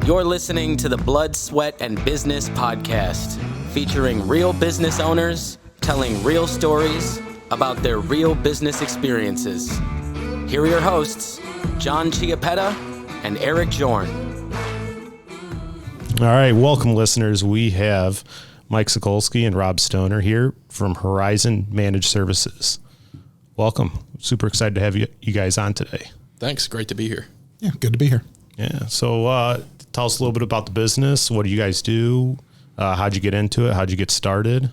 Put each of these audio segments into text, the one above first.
You're listening to the Blood, Sweat, and Business podcast, featuring real business owners telling real stories about their real business experiences. Here are your hosts, John Chiappetta and Eric Jorn. All right, welcome, listeners. We have Mike Sokolski and Rob Stoner here from Horizon Managed Services. Welcome. Super excited to have you guys on today. Thanks. Great to be here. Yeah, good to be here. Yeah. So tell us a little bit about the business. What do you guys do? How'd you get into it? How'd you get started?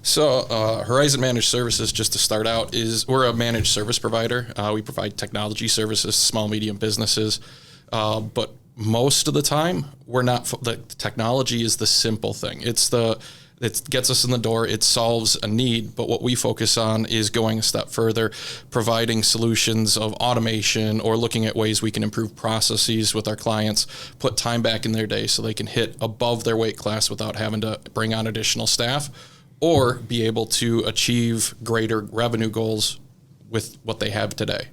So Horizon Managed Services, just to start out, we're a managed service provider. We provide technology services to small, medium businesses. But most of the time, we're not. The technology is the simple thing. It gets us in the door. It solves a need. But what we focus on is going a step further, providing solutions of automation or looking at ways we can improve processes with our clients, put time back in their day so they can hit above their weight class without having to bring on additional staff, or be able to achieve greater revenue goals with what they have today.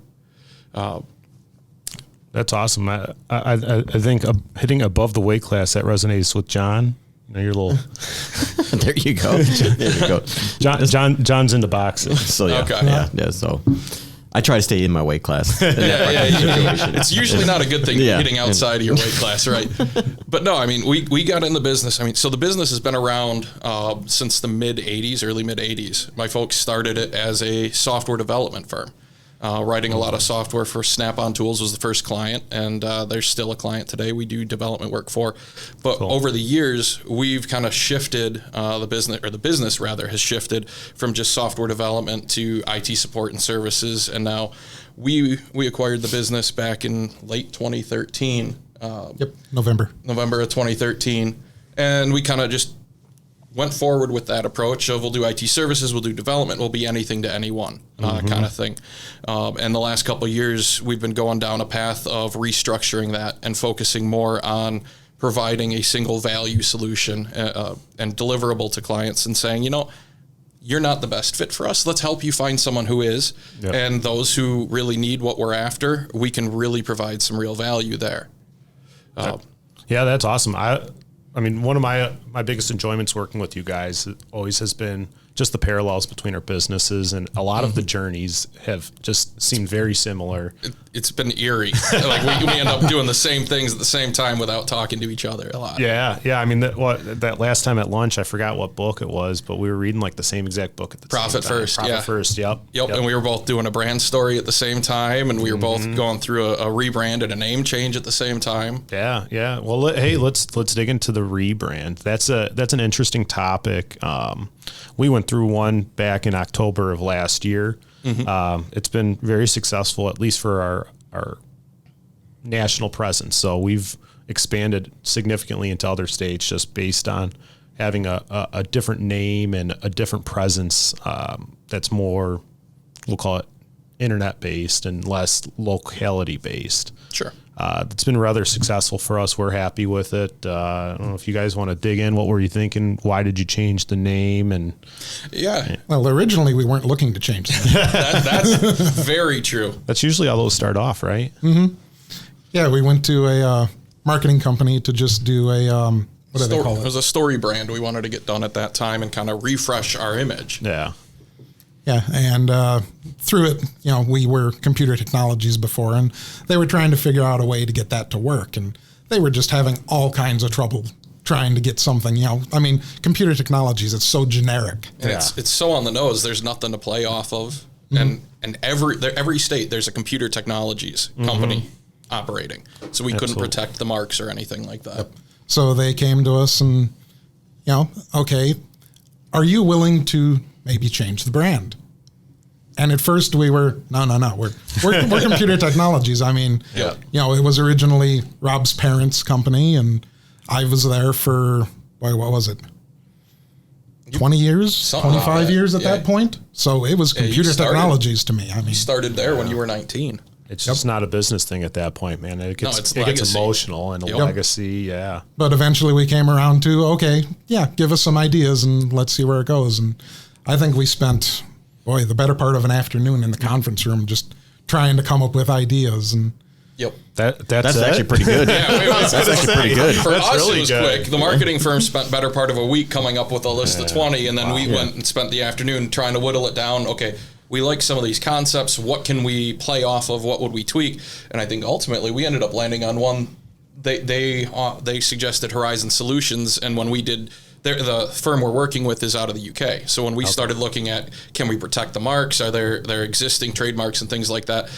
That's awesome. I think hitting above the weight class, that resonates with John. You're a little. There you go. There you go. John's into boxing. So yeah, okay. yeah. So I try to stay in my weight class. It's usually not a good thing getting outside of your weight class, right? But no, I mean, we got in the business. I mean, so the business has been around since the early mid 80s. My folks started it as a software development firm. Writing a lot of software for Snap-on Tools was the first client, and they're still a client today. We do development work for. But over the years, we've kind of shifted the business has shifted from just software development to IT support and services. And now we acquired the business back in late 2013. November of 2013. And we kind of just went forward with that approach of we'll do IT services, we'll do development, we'll be anything to anyone kind of thing. And the last couple of years, we've been going down a path of restructuring that and focusing more on providing a single value solution and deliverable to clients and saying, you're not the best fit for us. Let's help you find someone who is. Yep. And those who really need what we're after, we can really provide some real value there. Yeah, that's awesome. I mean, one of my biggest enjoyments working with you guys always has been just the parallels between our businesses, and a lot of the journeys have just seemed very similar. It's been eerie. Like we end up doing the same things at the same time without talking to each other a lot. Yeah. I mean, that last time at lunch, I forgot what book it was, but we were reading like the same exact book at the Profit same time. First. Profit First. Yep. And we were both doing a brand story at the same time, and we were both going through a rebrand and a name change at the same time. Yeah. Well, let's dig into the rebrand. That's an interesting topic. We went through one back in October of last year. It's been very successful, at least for our national presence. So we've expanded significantly into other states just based on having a different name and a different presence that's more, we'll call it internet-based and less locality-based. Sure. It's been rather successful for us. We're happy with it. I don't know if you guys want to dig in. What were you thinking? Why did you change the name? And well, originally we weren't looking to change that. That's very true. That's usually how those start off, right? Mm-hmm. Yeah, we went to a marketing company to just do a what do they call it? It was a story brand we wanted to get done at that time and kind of refresh our image. Yeah. Yeah, and through it, we were computer technologies before, and they were trying to figure out a way to get that to work, and they were just having all kinds of trouble trying to get something, I mean, computer technologies, it's so generic. And it's so on the nose, there's nothing to play off of, and every state, there's a computer technologies company operating, so we couldn't protect the marks or anything like that. Yep. So they came to us and, okay, are you willing to maybe change the brand? And at first we were, no, we're computer technologies. I mean, it was originally Rob's parents' company, and I was there for, what was it? 20 years, 25 years at that point. So it was computer technologies to me. I mean, you started there when you were 19. It's just not a business thing at that point, man. It gets emotional and a legacy, yeah. But eventually we came around to, okay, give us some ideas and let's see where it goes. And I think we spent, the better part of an afternoon in the conference room just trying to come up with ideas. And Yep. That's actually pretty good. Yeah, That's actually pretty good. For That's us, really it was good. quick. The marketing firm spent better part of a week coming up with a list of 20, and then we went and spent the afternoon trying to whittle it down. Okay, we like some of these concepts. What can we play off of? What would we tweak? And I think ultimately we ended up landing on one. They suggested Horizon Solutions, and when we did, the firm we're working with is out of the UK. So when we started looking at, can we protect the marks? Are there existing trademarks and things like that?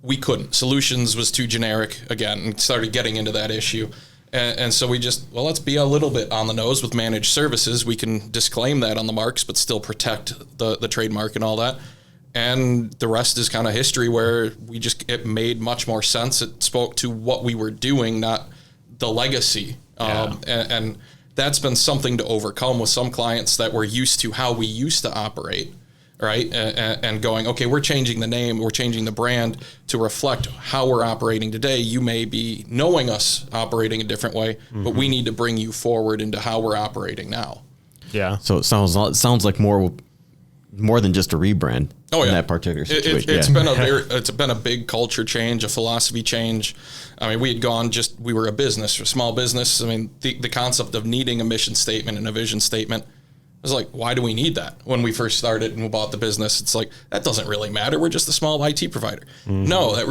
We couldn't. Solutions was too generic again, and started getting into that issue. And so we just, let's be a little bit on the nose with managed services. We can disclaim that on the marks, but still protect the trademark and all that. And the rest is kind of history, where it made much more sense. It spoke to what we were doing, not the legacy. And that's been something to overcome with some clients that were used to how we used to operate. Right. And going, okay, we're changing the name, we're changing the brand to reflect how we're operating today. You may be knowing us operating a different way, but we need to bring you forward into how we're operating now. Yeah. So it sounds like more than just a rebrand in that particular situation. It's been a big culture change, a philosophy change. I mean, we were a business, a small business. I mean, the concept of needing a mission statement and a vision statement, I was like, why do we need that? When we first started and we bought the business, it's like, that doesn't really matter. We're just a small IT provider. No, that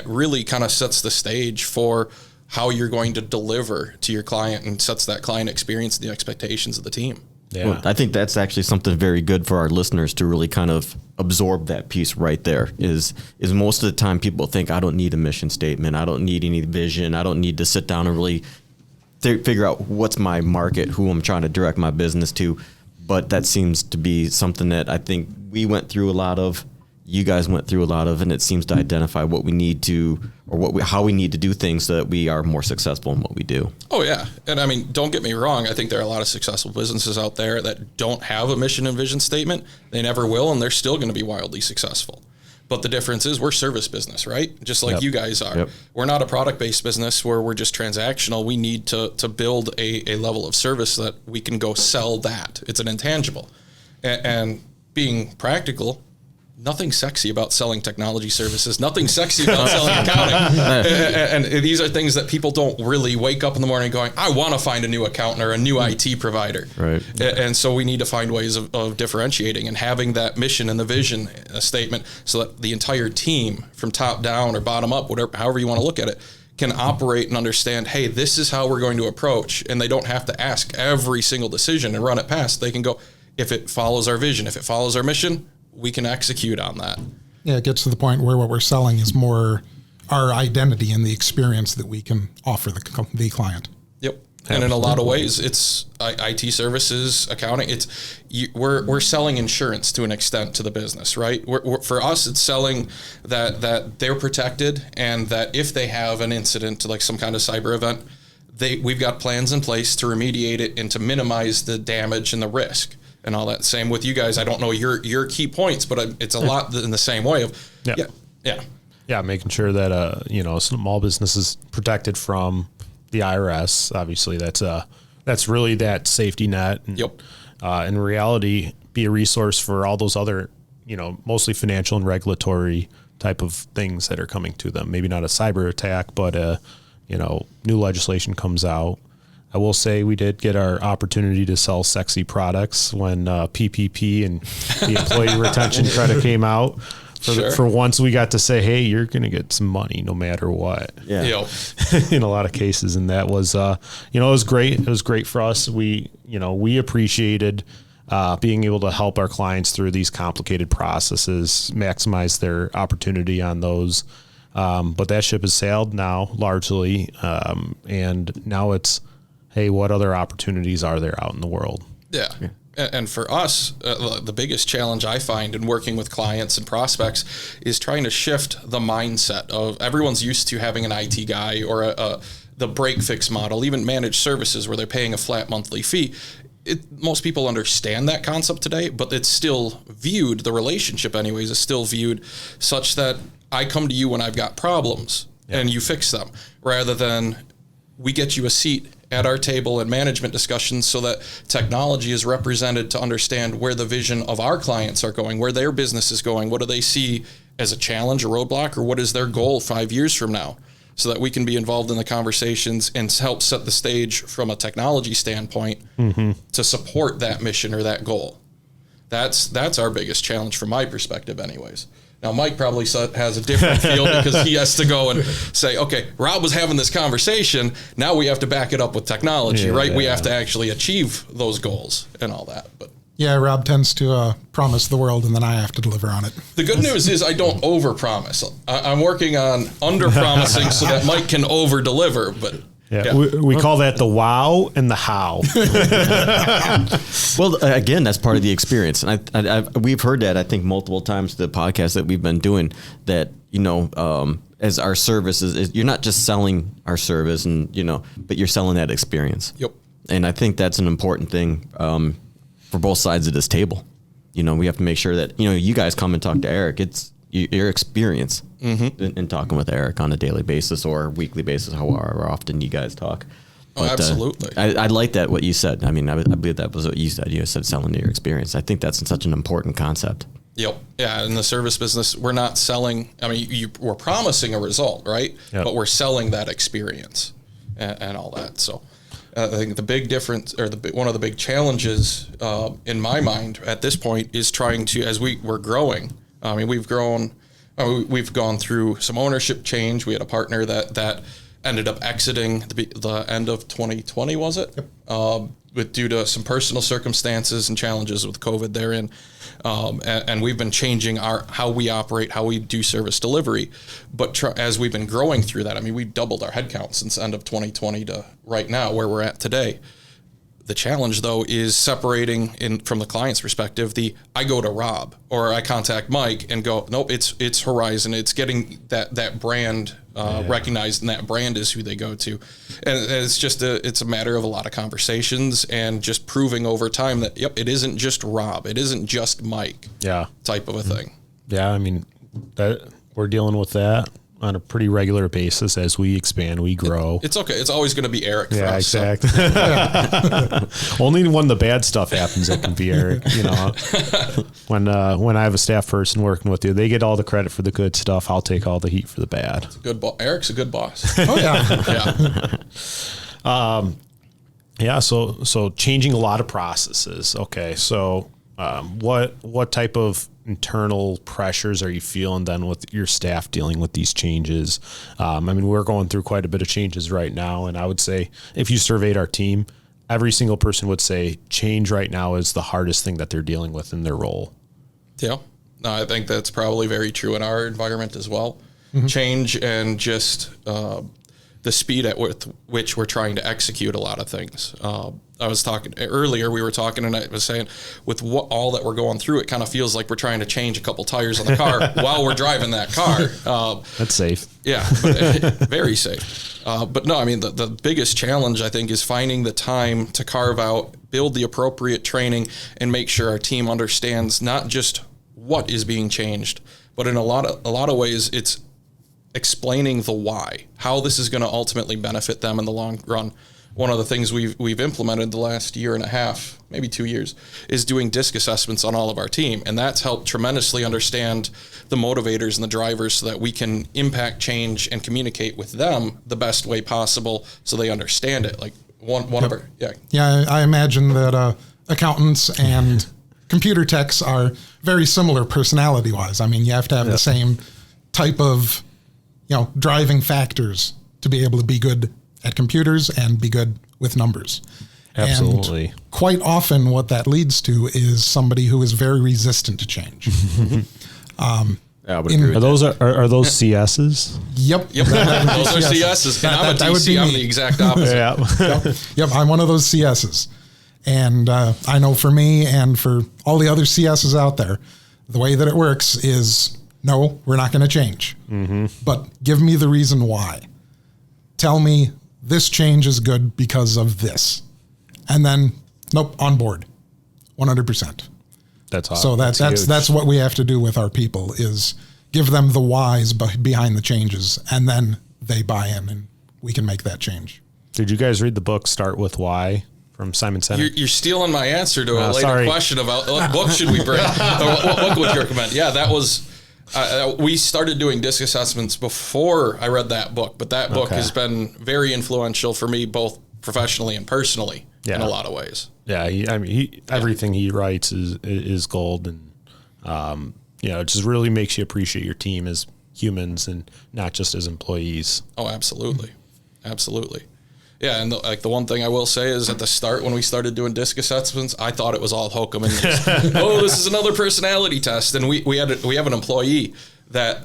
really kind of sets the stage for how you're going to deliver to your client, and sets that client experience and the expectations of the team. Yeah. Well, I think that's actually something very good for our listeners to really kind of absorb that piece right there. Is most of the time people think, I don't need a mission statement, I don't need any vision, I don't need to sit down and really figure out what's my market, who I'm trying to direct my business to. But that seems to be something that I think we went through a lot of, you guys went through a lot of, and it seems to identify what we need to, or how we need to do things so that we are more successful in what we do. Oh yeah. And I mean, don't get me wrong. I think there are a lot of successful businesses out there that don't have a mission and vision statement. They never will, and they're still going to be wildly successful. But the difference is we're service business, right? Just like you guys are. Yep. We're not a product-based business where we're just transactional. We need to build a level of service that we can go sell that. It's an intangible. And being practical, nothing sexy about selling technology services, nothing sexy about selling accounting. And these are things that people don't really wake up in the morning going, I want to find a new accountant or a new IT provider. Right. And so we need to find ways of differentiating and having that mission and the vision statement so that the entire team, from top down or bottom up, however you want to look at it, can operate and understand, hey, this is how we're going to approach. And they don't have to ask every single decision and run it past. They can go, if it follows our vision, if it follows our mission, we can execute on that. Yeah, it gets to the point where what we're selling is more our identity and the experience that we can offer the client. Yep. And in a lot of ways, it's IT services, accounting. We're selling insurance to an extent to the business, right? For us, it's selling that they're protected, and that if they have an incident, like some kind of cyber event, we've got plans in place to remediate it and to minimize the damage and the risk. And all that. Same with you guys. I don't know your key points, but it's a lot in the same way of, making sure that, small business is protected from the IRS. Obviously, that's really that safety net. And, in reality, be a resource for all those other, mostly financial and regulatory type of things that are coming to them. Maybe not a cyber attack, but, new legislation comes out. I will say we did get our opportunity to sell sexy products when PPP and the employee retention credit came out. For once, we got to say, hey, you're going to get some money no matter what. Yeah. In a lot of cases. And that was, it was great. It was great for us. We appreciated being able to help our clients through these complicated processes, maximize their opportunity on those. But that ship has sailed now largely. And now it's, hey, what other opportunities are there out in the world? Yeah. And for us, the biggest challenge I find in working with clients and prospects is trying to shift the mindset of everyone's used to having an IT guy or the break fix model, even managed services where they're paying a flat monthly fee. Most people understand that concept today, but it's still viewed, the relationship anyways, is still viewed such that I come to you when I've got problems and you fix them, rather than we get you a seat at our table in management discussions so that technology is represented to understand where the vision of our clients are going, where their business is going, what do they see as a challenge, a roadblock, or what is their goal 5 years from now, so that we can be involved in the conversations and help set the stage from a technology standpoint to support that mission or that goal. That's our biggest challenge from my perspective anyways. Now, Mike probably has a different feel because he has to go and say, okay, Rob was having this conversation. Now we have to back it up with technology, right? We have to actually achieve those goals and all that. But yeah, Rob tends to promise the world, and then I have to deliver on it. the good news is I don't over-promise. I'm working on under-promising so that Mike can over-deliver. But yeah. We call that the wow and the how. Well, again, that's part of the experience. And we've heard that, I think, multiple times, the podcast that we've been doing, that, as our service is you're not just selling our service, and, but you're selling that experience. Yep. And I think that's an important thing for both sides of this table. We have to make sure that, you guys come and talk to Eric. It's your experience in talking with Eric on a daily basis or weekly basis, however often you guys talk. But, absolutely. I like that, what you said. I mean, I believe that was what you said. You said selling to your experience. I think that's such an important concept. Yep. Yeah. In the service business, we're not selling. I mean, we're promising a result, right? Yep. But we're selling that experience and all that. So I think the big difference, or one of the big challenges in my mind at this point, is trying to, as we're growing. I mean, we've grown. We've gone through some ownership change. We had a partner that ended up exiting the end of 2020, was it? Yep. Due to some personal circumstances and challenges with COVID therein. And we've been changing how we operate, how we do service delivery. But as we've been growing through that, I mean, we've doubled our headcount since the end of 2020 to right now, where we're at today. The challenge, though, is separating from the client's perspective. I go to Rob or I contact Mike and go, nope, it's Horizon. It's getting that brand recognized, and that brand is who they go to. And it's just it's a matter of a lot of conversations and just proving over time that, yep, it isn't just Rob. It isn't just Mike. Yeah. Type of a thing. Yeah. I mean, we're dealing with that on a pretty regular basis as we expand, we grow. It's okay. It's always going to be Eric for us. Exactly. So. Only when the bad stuff happens, it can be Eric. When I have a staff person working with you, they get all the credit for the good stuff. I'll take all the heat for the bad. Eric's a good boss. Oh yeah. Yeah. So changing a lot of processes. Okay. So what type of internal pressures are you feeling then with your staff dealing with these changes? I mean, we're going through quite a bit of changes right now. And I would say if you surveyed our team, every single person would say change right now is the hardest thing that they're dealing with in their role. Yeah. No, I think that's probably very true in our environment as well. Mm-hmm. Change and just the speed at which we're trying to execute a lot of things. I was talking earlier, we were talking, and I was saying with all that we're going through, it kind of feels like we're trying to change a couple tires on the car while we're driving that car. That's safe. Yeah, very safe. But no, I mean, the biggest challenge, I think, is finding the time to carve out, build the appropriate training, and make sure our team understands not just what is being changed, but in a lot of ways, it's explaining the why, how this is going to ultimately benefit them in the long run. One of the things we've implemented the last year and a half, maybe 2 years, is doing DISC assessments on all of our team. And that's helped tremendously understand the motivators and the drivers so that we can impact change and communicate with them the best way possible so they understand it. Like one of our, yeah. Yeah, I imagine that accountants and computer techs are very similar personality-wise. I mean, you have to have the same type of, driving factors to be able to be good at computers and be good with numbers. Absolutely. And quite often what that leads to is somebody who is very resistant to change. I would agree with are those CSs? Yep. Those are CSs. And I'm a TC. I'm the exact opposite. Yep. I'm one of those CSs. And I know for me and for all the other CSs out there, the way that it works is, no, we're not going to change. Mm-hmm. But give me the reason why. Tell me this change is good because of this. And then, nope, on board, 100%. That's awesome. So that's what we have to do with our people is give them the whys behind the changes, and then they buy in, and we can make that change. Did you guys read the book Start With Why from Simon Sinek? You're stealing my answer to a later question about what book should we bring, or what book would you recommend? Yeah, that was We started doing disc assessments before I read that book, but that book has been very influential for me, both professionally and personally, in a lot of ways. Yeah, everything he writes is gold, and it just really makes you appreciate your team as humans and not just as employees. Oh, absolutely, absolutely. Yeah, and the one thing I will say is at the start when we started doing disc assessments, I thought it was all hokum and this is another personality test. And we have an employee that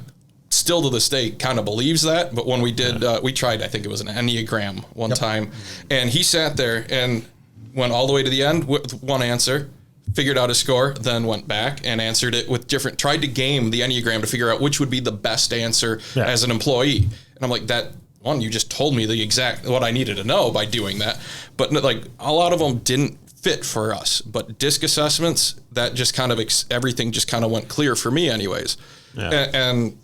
still to this day kind of believes that. But when we did, we tried, I think it was an Enneagram one time, and he sat there and went all the way to the end with one answer, figured out his score, then went back and answered it with tried to game the Enneagram to figure out which would be the best answer as an employee. And I'm like, you just told me the exact what I needed to know by doing that. But like a lot of them didn't fit for us. But disc assessments, that just kind of everything just kind of went clear for me anyways. Yeah. And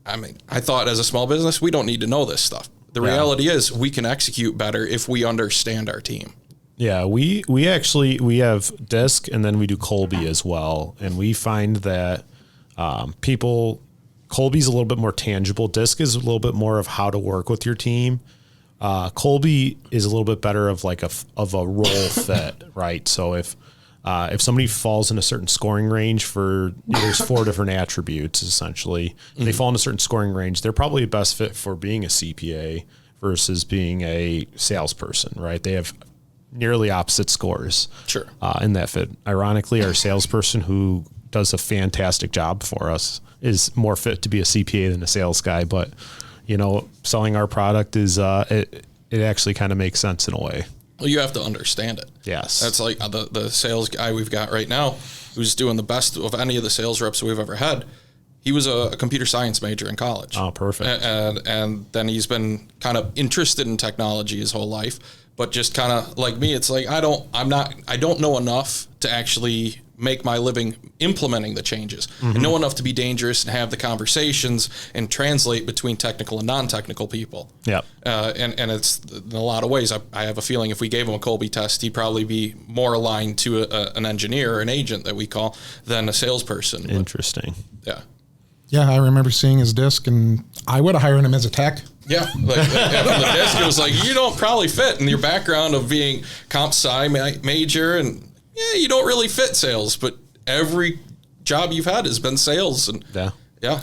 I mean, I thought as a small business, we don't need to know this stuff. The reality is we can execute better if we understand our team. Yeah, we have disc, and then we do Kolbe as well. And we find that Kolbe's a little bit more tangible. Disc is a little bit more of how to work with your team. Kolbe is a little bit better of like a role fit, right? So if somebody falls in a certain scoring range there's 4 different attributes essentially. They fall in a certain scoring range. They're probably a best fit for being a CPA versus being a salesperson, right? They have nearly opposite scores. Sure. In that fit. Ironically, our salesperson who does a fantastic job for us is more fit to be a CPA than a sales guy, but selling our product is it actually kind of makes sense in a way. Well, you have to understand it. Yes. That's like the sales guy we've got right now who's doing the best of any of the sales reps we've ever had. He was a computer science major in college. Oh, perfect. And then he's been kind of interested in technology his whole life, but just kind of like me, it's like I don't know enough to actually make my living implementing the changes and know enough to be dangerous and have the conversations and translate between technical and non-technical people. Yeah. And it's in a lot of ways, I have a feeling if we gave him a Kolbe test, he'd probably be more aligned to an engineer or an agent that we call than a salesperson. Interesting. Yeah. Yeah, I remember seeing his disc, and I would have hired him as a tech. Yeah, from the disc, it was like, you don't probably fit in your background of being comp sci major, and you don't really fit sales, but every job you've had has been sales, and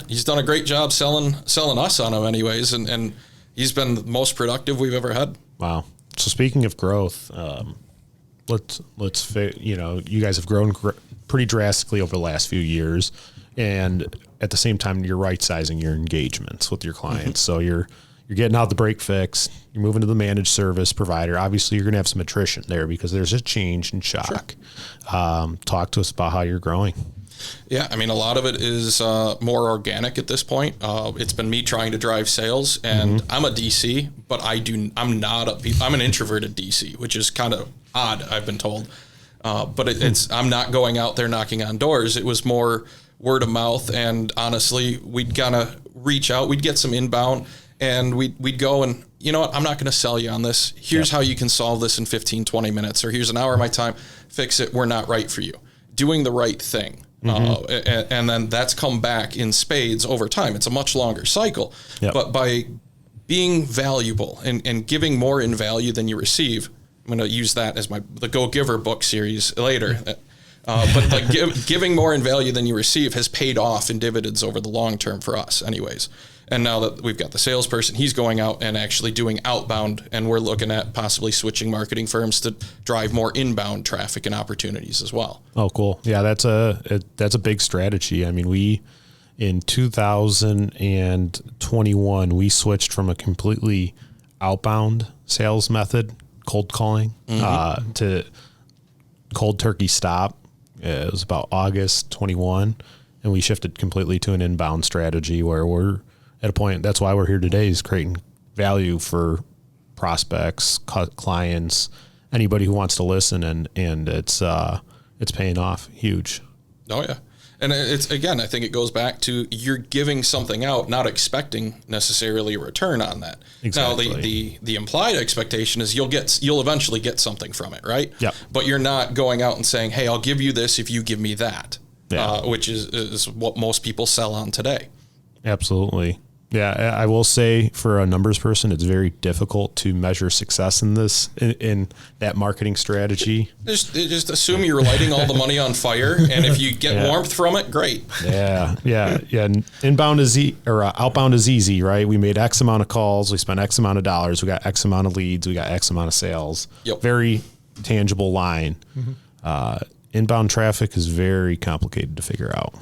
he's done a great job selling us on them anyways, and he's been the most productive we've ever had. Wow. So speaking of growth, you guys have grown pretty drastically over the last few years, and at the same time, you're right-sizing your engagements with your clients. So you're getting out the break fix, you're moving to the managed service provider. Obviously, you're going to have some attrition there because there's a change and shock. Sure. Talk to us about how you're growing. Yeah, I mean, a lot of it is more organic at this point. It's been me trying to drive sales, and I'm a DC, but I'm an introverted DC, which is kind of odd, I've been told. But I'm not going out there knocking on doors. It was more word of mouth, and honestly, we'd kind of reach out, we'd get some inbound, and we'd go and, you know what, I'm not going to sell you on this. Here's how you can solve this in 15, 20 minutes, or here's an hour of my time, fix it, we're not right for you. Doing the right thing. And then that's come back in spades over time. It's a much longer cycle, but by being valuable and giving more in value than you receive, I'm going to use that as the Go Giver book series later. But like giving more in value than you receive has paid off in dividends over the long term for us anyways. And now that we've got the salesperson, he's going out and actually doing outbound, and we're looking at possibly switching marketing firms to drive more inbound traffic and opportunities as well. Oh, cool. Yeah, that's a big strategy. I mean, in 2021, we switched from a completely outbound sales method, cold calling, to cold turkey stop. It was about August 21, and we shifted completely to an inbound strategy where we're at a point. That's why we're here today, is creating value for prospects, clients, anybody who wants to listen, and it's paying off huge. Oh yeah. And it's, again, I think it goes back to you're giving something out, not expecting necessarily a return on that. Exactly. Now, the implied expectation is you'll eventually get something from it, right? Yep. But you're not going out and saying, hey, I'll give you this if you give me that. Yeah. which is what most people sell on today. Absolutely. Yeah, I will say for a numbers person, it's very difficult to measure success in this, in that marketing strategy. Just assume you're lighting all the money on fire, and if you get warmth from it, great. Yeah. Inbound is outbound is easy, right? We made X amount of calls, we spent X amount of dollars, we got X amount of leads, we got X amount of sales. Yep. Very tangible line. Inbound traffic is very complicated to figure out.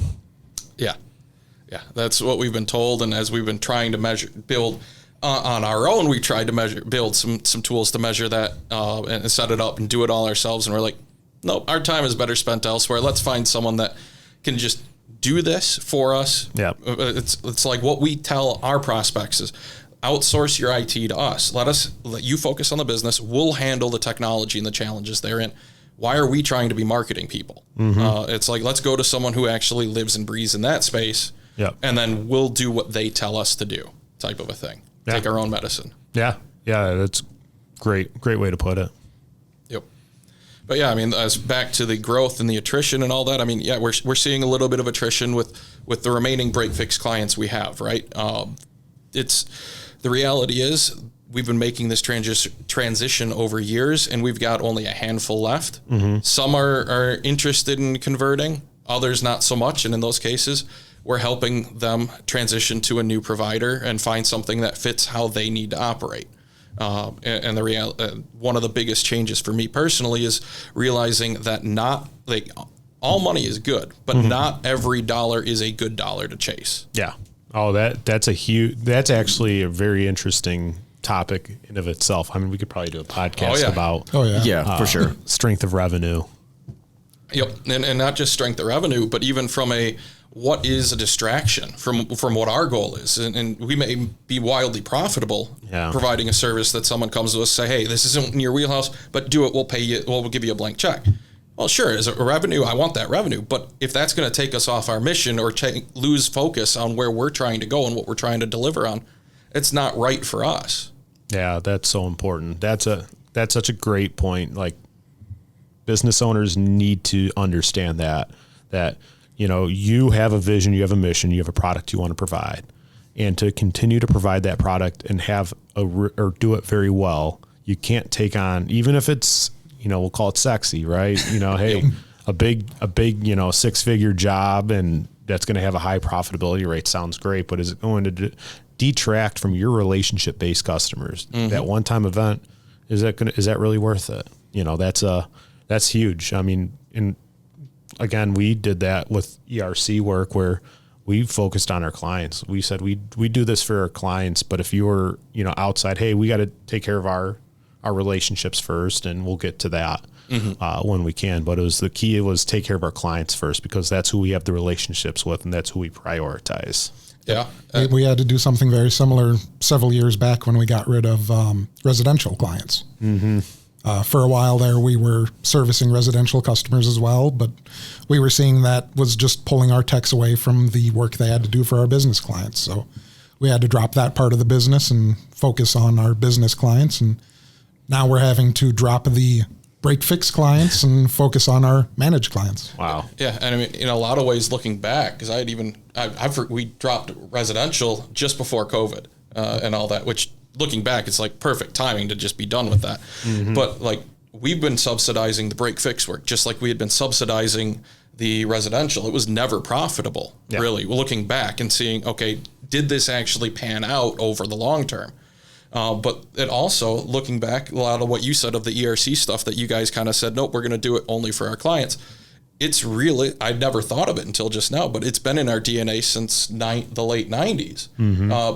Yeah, that's what we've been told, and as we've been trying to build on our own, we tried to build some tools to measure that and set it up and do it all ourselves. And we're like, nope, our time is better spent elsewhere. Let's find someone that can just do this for us. Yeah, it's like what we tell our prospects is, outsource your IT to us. Let you focus on the business. We'll handle the technology and the challenges therein. Why are we trying to be marketing people? It's like, let's go to someone who actually lives and breathes in that space. Yeah. And then we'll do what they tell us to do, type of a thing. Yeah. Take our own medicine. Yeah. That's great way to put it. Yep. But yeah, I mean, as back to the growth and the attrition and all that. I mean, yeah, we're seeing a little bit of attrition with the remaining break fix clients we have, right? It's the reality is we've been making this transition over years, and we've got only a handful left. Some are interested in converting, others not so much, and in those cases, we're helping them transition to a new provider and find something that fits how they need to operate. And one of the biggest changes for me personally is realizing that all money is good, but not every dollar is a good dollar to chase. Yeah. Oh, that's actually a very interesting topic in of itself. I mean, we could probably do a podcast about for sure, strength of revenue. Yep. And not just strength of revenue, but even from what is a distraction from what our goal is. And we may be wildly profitable providing a service that someone comes to us, say, hey, this isn't in your wheelhouse, but do it. We'll pay you. We'll give you a blank check. Well, sure. As a revenue, I want that revenue. But if that's going to take us off our mission or lose focus on where we're trying to go and what we're trying to deliver on, it's not right for us. Yeah, that's so important. That's such a great point. Like, business owners need to understand that you have a vision, you have a mission, you have a product you want to provide, and to continue to provide that product and or do it very well, you can't take on, even if it's, we'll call it sexy, right? Hey, a big, 6-figure job, and that's going to have a high profitability rate sounds great, but is it going to detract from your relationship-based customers? That one-time event, is that really worth it? That's huge. I mean, again, we did that with ERC work where we focused on our clients. We said we do this for our clients, but if you're outside, hey, we got to take care of our relationships first, and we'll get to that when we can. But the key was take care of our clients first, because that's who we have the relationships with, and that's who we prioritize. Yeah, we had to do something very similar several years back when we got rid of residential clients. For a while there, we were servicing residential customers as well, but we were seeing that was just pulling our techs away from the work they had to do for our business clients. So we had to drop that part of the business and focus on our business clients. And now we're having to drop the break fix clients and focus on our managed clients. Wow. Yeah. And I mean, in a lot of ways, looking back, because we dropped residential just before COVID and all that, which looking back, it's like perfect timing to just be done with that. But like, we've been subsidizing the break fix work, just like we had been subsidizing the residential. It was never profitable, really. Looking back and seeing, okay, did this actually pan out over the long term? But it also, looking back, a lot of what you said of the ERC stuff that you guys kind of said, nope, we're going to do it only for our clients. It's really, I'd never thought of it until just now, but it's been in our DNA since the late 90s.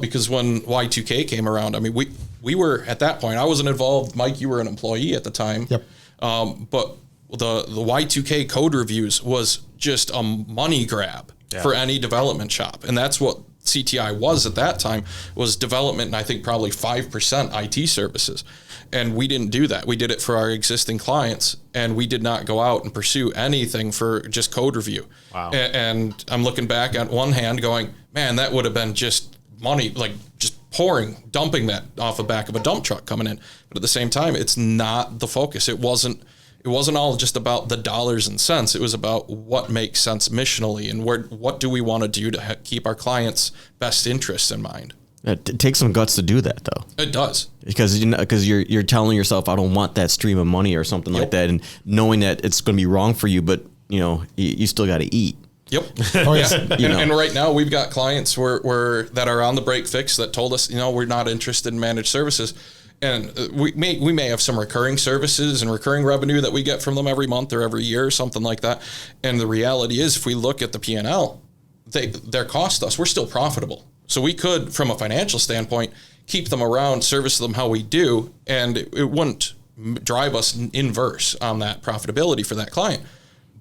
Because when Y2K came around, I mean, we were at that point, I wasn't involved. Mike, you were an employee at the time. Yep. But the Y2K code reviews was just a money grab for any development shop. And that's what CTI was at that time, was development, and I think probably 5% IT services. And we didn't do that. We did it for our existing clients, and we did not go out and pursue anything for just code review. Wow. And I'm looking back at one hand going, man, that would have been just money, like just dumping that off the back of a dump truck coming in. But at the same time, it's not the focus. It wasn't it wasn't all just about the dollars and cents. It was about what makes sense missionally and what do we want to do to keep our clients' best interests in mind. It takes some guts to do that, though. It does. Because you're telling yourself, I don't want that stream of money or something like that, and knowing that it's going to be wrong for you, but you still got to eat. Yep. Oh, yeah. And right now we've got clients where that are on the break fix that told us, we're not interested in managed services. And we may have some recurring services and recurring revenue that we get from them every month or every year or something like that. And the reality is, if we look at the P&L, they're cost us. We're still profitable. So we could, from a financial standpoint, keep them around, service them how we do, and it wouldn't drive us inverse on that profitability for that client.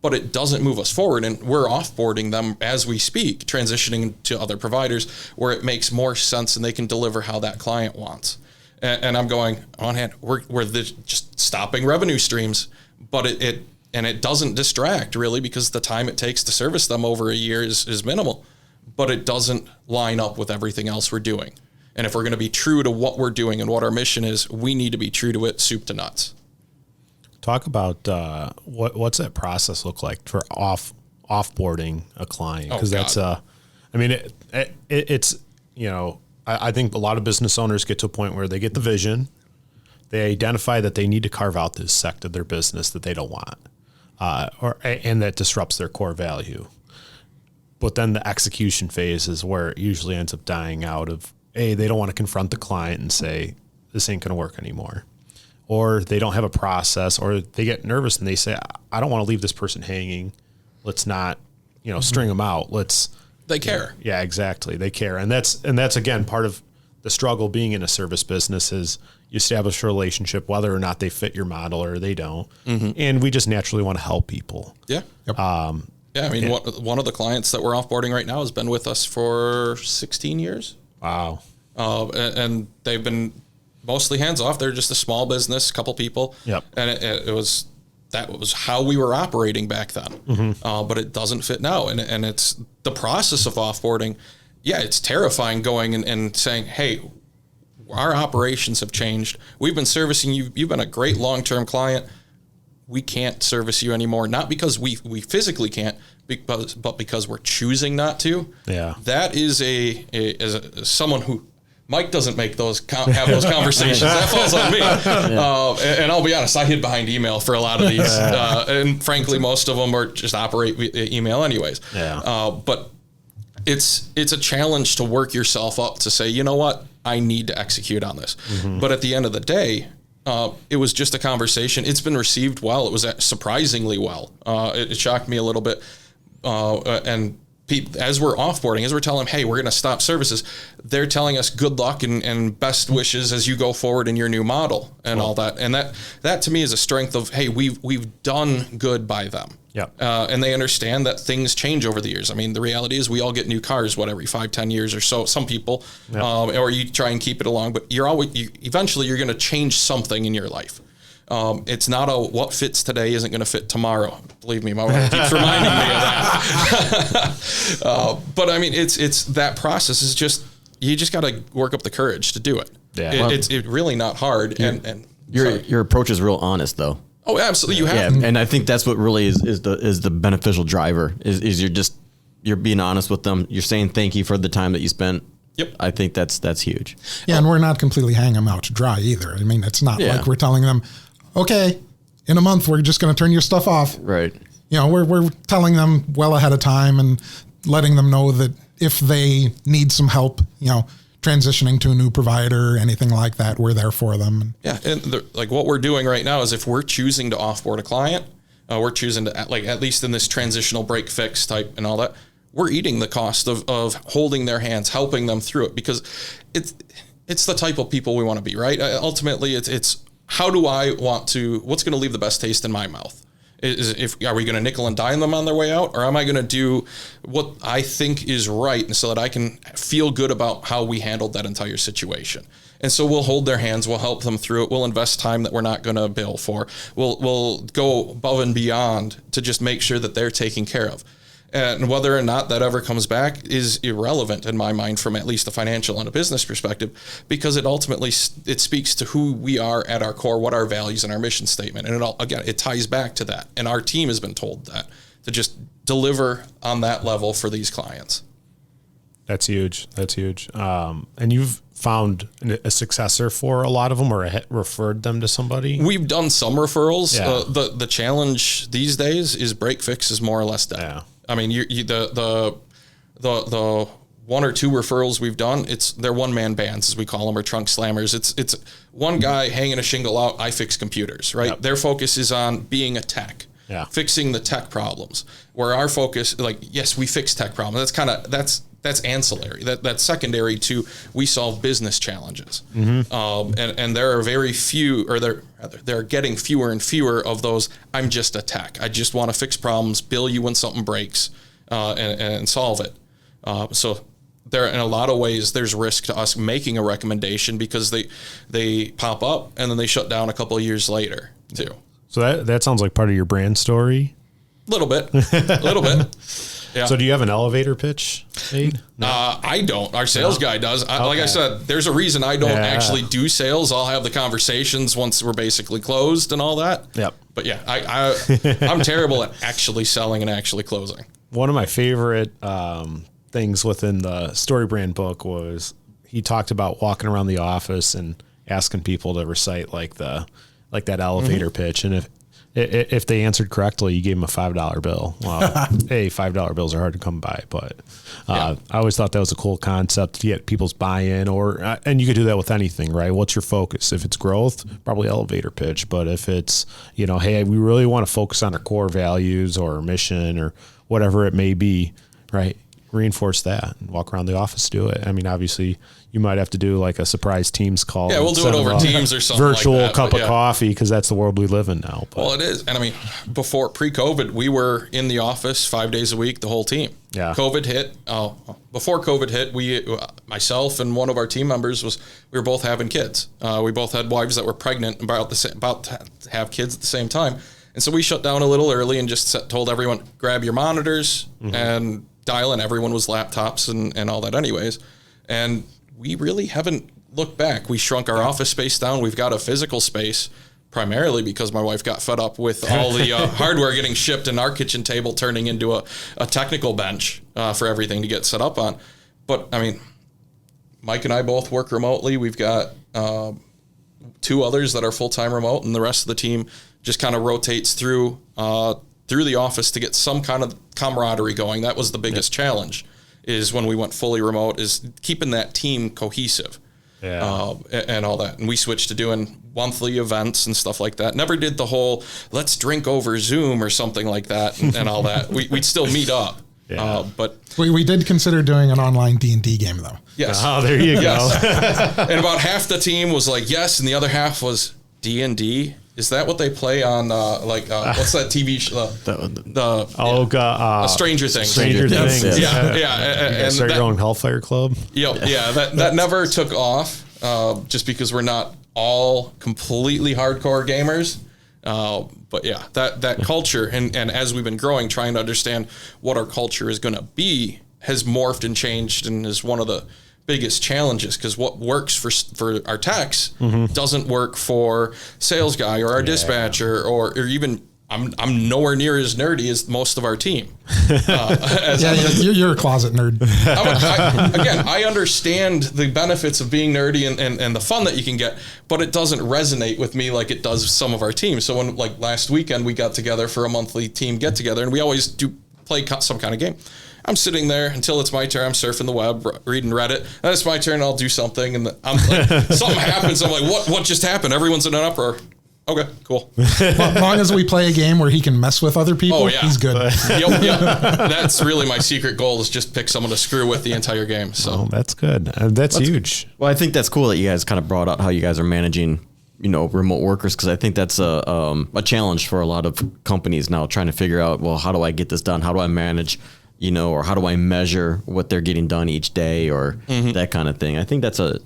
But it doesn't move us forward, and we're offboarding them as we speak, transitioning to other providers where it makes more sense and they can deliver how that client wants. And I'm going, on hand, we're just stopping revenue streams, but it doesn't distract really, because the time it takes to service them over a year is minimal, but it doesn't line up with everything else we're doing. And if we're going to be true to what we're doing and what our mission is, we need to be true to it, soup to nuts. Talk about what's that process look like for offboarding a client? Because that's it's I think a lot of business owners get to a point where they get the vision, they identify that they need to carve out this sect of their business that they don't want, and that disrupts their core value. But then the execution phase is where it usually ends up dying out of, they don't want to confront the client and say, this ain't going to work anymore. Or they don't have a process, or they get nervous and they say, I don't want to leave this person hanging. Let's not, string them out. They care. Yeah, exactly. They care. And that's again, part of the struggle being in a service business is you establish a relationship, whether or not they fit your model or they don't. Mm-hmm. And we just naturally want to help people. Yeah. Yep. One of the clients that we're offboarding right now has been with us for 16 years. Wow. And they've been mostly hands off. They're just a small business, couple people. Yep. And that was how we were operating back then. Mm-hmm. But it doesn't fit now. And it's the process of offboarding. Yeah, it's terrifying going and saying, hey, our operations have changed. We've been servicing you. You've been a great long-term client. We can't service you anymore. Not because we physically can't, but because we're choosing not to. Yeah. That is as someone who, Mike doesn't make have those conversations. That falls on me. Yeah. And I'll be honest, I hid behind email for a lot of these. And frankly, most of them are just operate via email anyways. Yeah. But it's a challenge to work yourself up to say, you know what, I need to execute on this. Mm-hmm. But at the end of the day, it was just a conversation. It's been received well. It was surprisingly well. It shocked me a little bit. And as we're offboarding, as we're telling them, hey, we're going to stop services, they're telling us good luck and best wishes as you go forward in your new model and all that. And that to me is a strength of, hey, we've done good by them. Yeah. And they understand that things change over the years. I mean, the reality is we all get new cars, every 5-10 years or so. Some people, or you try and keep it along, but eventually you're going to change something in your life. It's not what fits today isn't going to fit tomorrow. Believe me, my wife keeps reminding me of that. But I mean, it's that process is just, you just got to work up the courage to do it. Yeah. It's really not hard. And your approach is real honest though. Oh, absolutely. You have. Yeah. And I think that's what really is the beneficial driver is you're being honest with them. You're saying thank you for the time that you spent. Yep. I think that's huge. Yeah. And we're not completely hanging them out to dry either. I mean, it's not like we're telling them, okay, in a month, we're just going to turn your stuff off. Right. We're telling them well ahead of time and letting them know that if they need some help, transitioning to a new provider, anything like that, we're there for them. Yeah. And like what we're doing right now is if we're choosing to offboard a client, we're choosing to, at least in this transitional break fix type and all that, we're eating the cost of holding their hands, helping them through it, because it's the type of people we want to be, right? Ultimately, it's how do I want to, what's going to leave the best taste in my mouth? Are we going to nickel and dime them on their way out? Or am I going to do what I think is right so that I can feel good about how we handled that entire situation? And so we'll hold their hands. We'll help them through it. We'll invest time that we're not going to bill for. We'll go above and beyond to just make sure that they're taken care of. And whether or not that ever comes back is irrelevant in my mind from at least a financial and a business perspective, because it ultimately, it speaks to who we are at our core, what our values and our mission statement. And it ties back to that. And our team has been told that, to just deliver on that level for these clients. That's huge. And you've found a successor for a lot of them, or referred them to somebody? We've done some referrals. Yeah. The challenge these days is break fix is more or less dead. Yeah. I mean, the one or two referrals we've done, they're one-man bands, as we call them, or trunk slammers. It's one guy hanging a shingle out, I fix computers, right? Yep. Their focus is on being a tech. Yeah. Fixing the tech problems, where our focus, like, yes, we fix tech problems. That's ancillary. That's secondary to, we solve business challenges. And there are very few, or they're getting fewer and fewer of those. I'm just a tech. I just want to fix problems, bill you when something breaks, and solve it. So there, in a lot of ways, there's risk to us making a recommendation, because they pop up and then they shut down a couple of years later too. So that sounds like part of your brand story. A little bit. Yeah. So do you have an elevator pitch, Nate? No. I don't. Our sales guy does. Like I said, there's a reason I don't actually do sales. I'll have the conversations once we're basically closed and all that. Yep. But yeah, I'm terrible at actually selling and actually closing. One of my favorite things within the Story Brand book was, he talked about walking around the office and asking people to recite like that elevator pitch, and if they answered correctly, you gave them a $5 bill. Well, $5 bills are hard to come by, but I always thought that was a cool concept to get people's buy-in, and you could do that with anything, right? What's your focus? If it's growth, probably elevator pitch. But if it's, hey, we really want to focus on our core values or our mission or whatever it may be, right? Reinforce that and walk around the office, do it. I mean, obviously you might have to do like a surprise Teams call. Yeah, we'll do it over Teams or something virtual like that, cup of coffee, because that's the world we live in now. But. Well, it is. And I mean, before pre-COVID, we were in the office 5 days a week, the whole team. Yeah. COVID hit. Before COVID hit, myself and one of our team members we were both having kids. We both had wives that were pregnant, about to have kids at the same time. And so we shut down a little early and just told everyone, grab your monitors and dial in. Everyone was laptops and all that anyways. And we really haven't looked back. We shrunk our office space down. We've got a physical space, primarily because my wife got fed up with all the hardware getting shipped and our kitchen table turning into a technical bench for everything to get set up on. But I mean, Mike and I both work remotely. We've got 2 others that are full-time remote, and the rest of the team just kind of rotates through the office to get some kind of camaraderie going. That was the biggest challenge, is when we went fully remote, is keeping that team cohesive. And all that. And we switched to doing monthly events and stuff like that. Never did the whole, let's drink over Zoom or something like that and all that. We'd still meet up. But we did consider doing an online D&D game, though. Yes. Oh, there you go. And about half the team was like, yes, and the other half was D&D. Is that what they play on, what's that TV show? Stranger Things. Stranger Things. Yeah. And start your own Hellfire Club. Yeah. That never took off, just because we're not all completely hardcore gamers. But yeah, that culture, and as we've been growing, trying to understand what our culture is going to be, has morphed and changed, and is one of the biggest challenges, because what works for our techs doesn't work for sales guy or our dispatcher or even I'm nowhere near as nerdy as most of our team. You're a closet nerd. I understand the benefits of being nerdy and the fun that you can get, but it doesn't resonate with me like it does with some of our teams. So when, like, last weekend we got together for a monthly team get together, and we always do play some kind of game. I'm sitting there until it's my turn. I'm surfing the web, reading Reddit. Then it's my turn. I'll do something, and I'm like, something happens. I'm like, what just happened? Everyone's in an uproar. Okay, cool. As long as we play a game where he can mess with other people, he's good. Yep. That's really my secret goal, is just pick someone to screw with the entire game. So that's good. That's huge. Well, I think that's cool that you guys kind of brought out how you guys are managing, remote workers, because I think that's a challenge for a lot of companies now, trying to figure out, well, how do I get this done? How do I manage, or how do I measure what they're getting done each day, or that kind of thing. I think that's and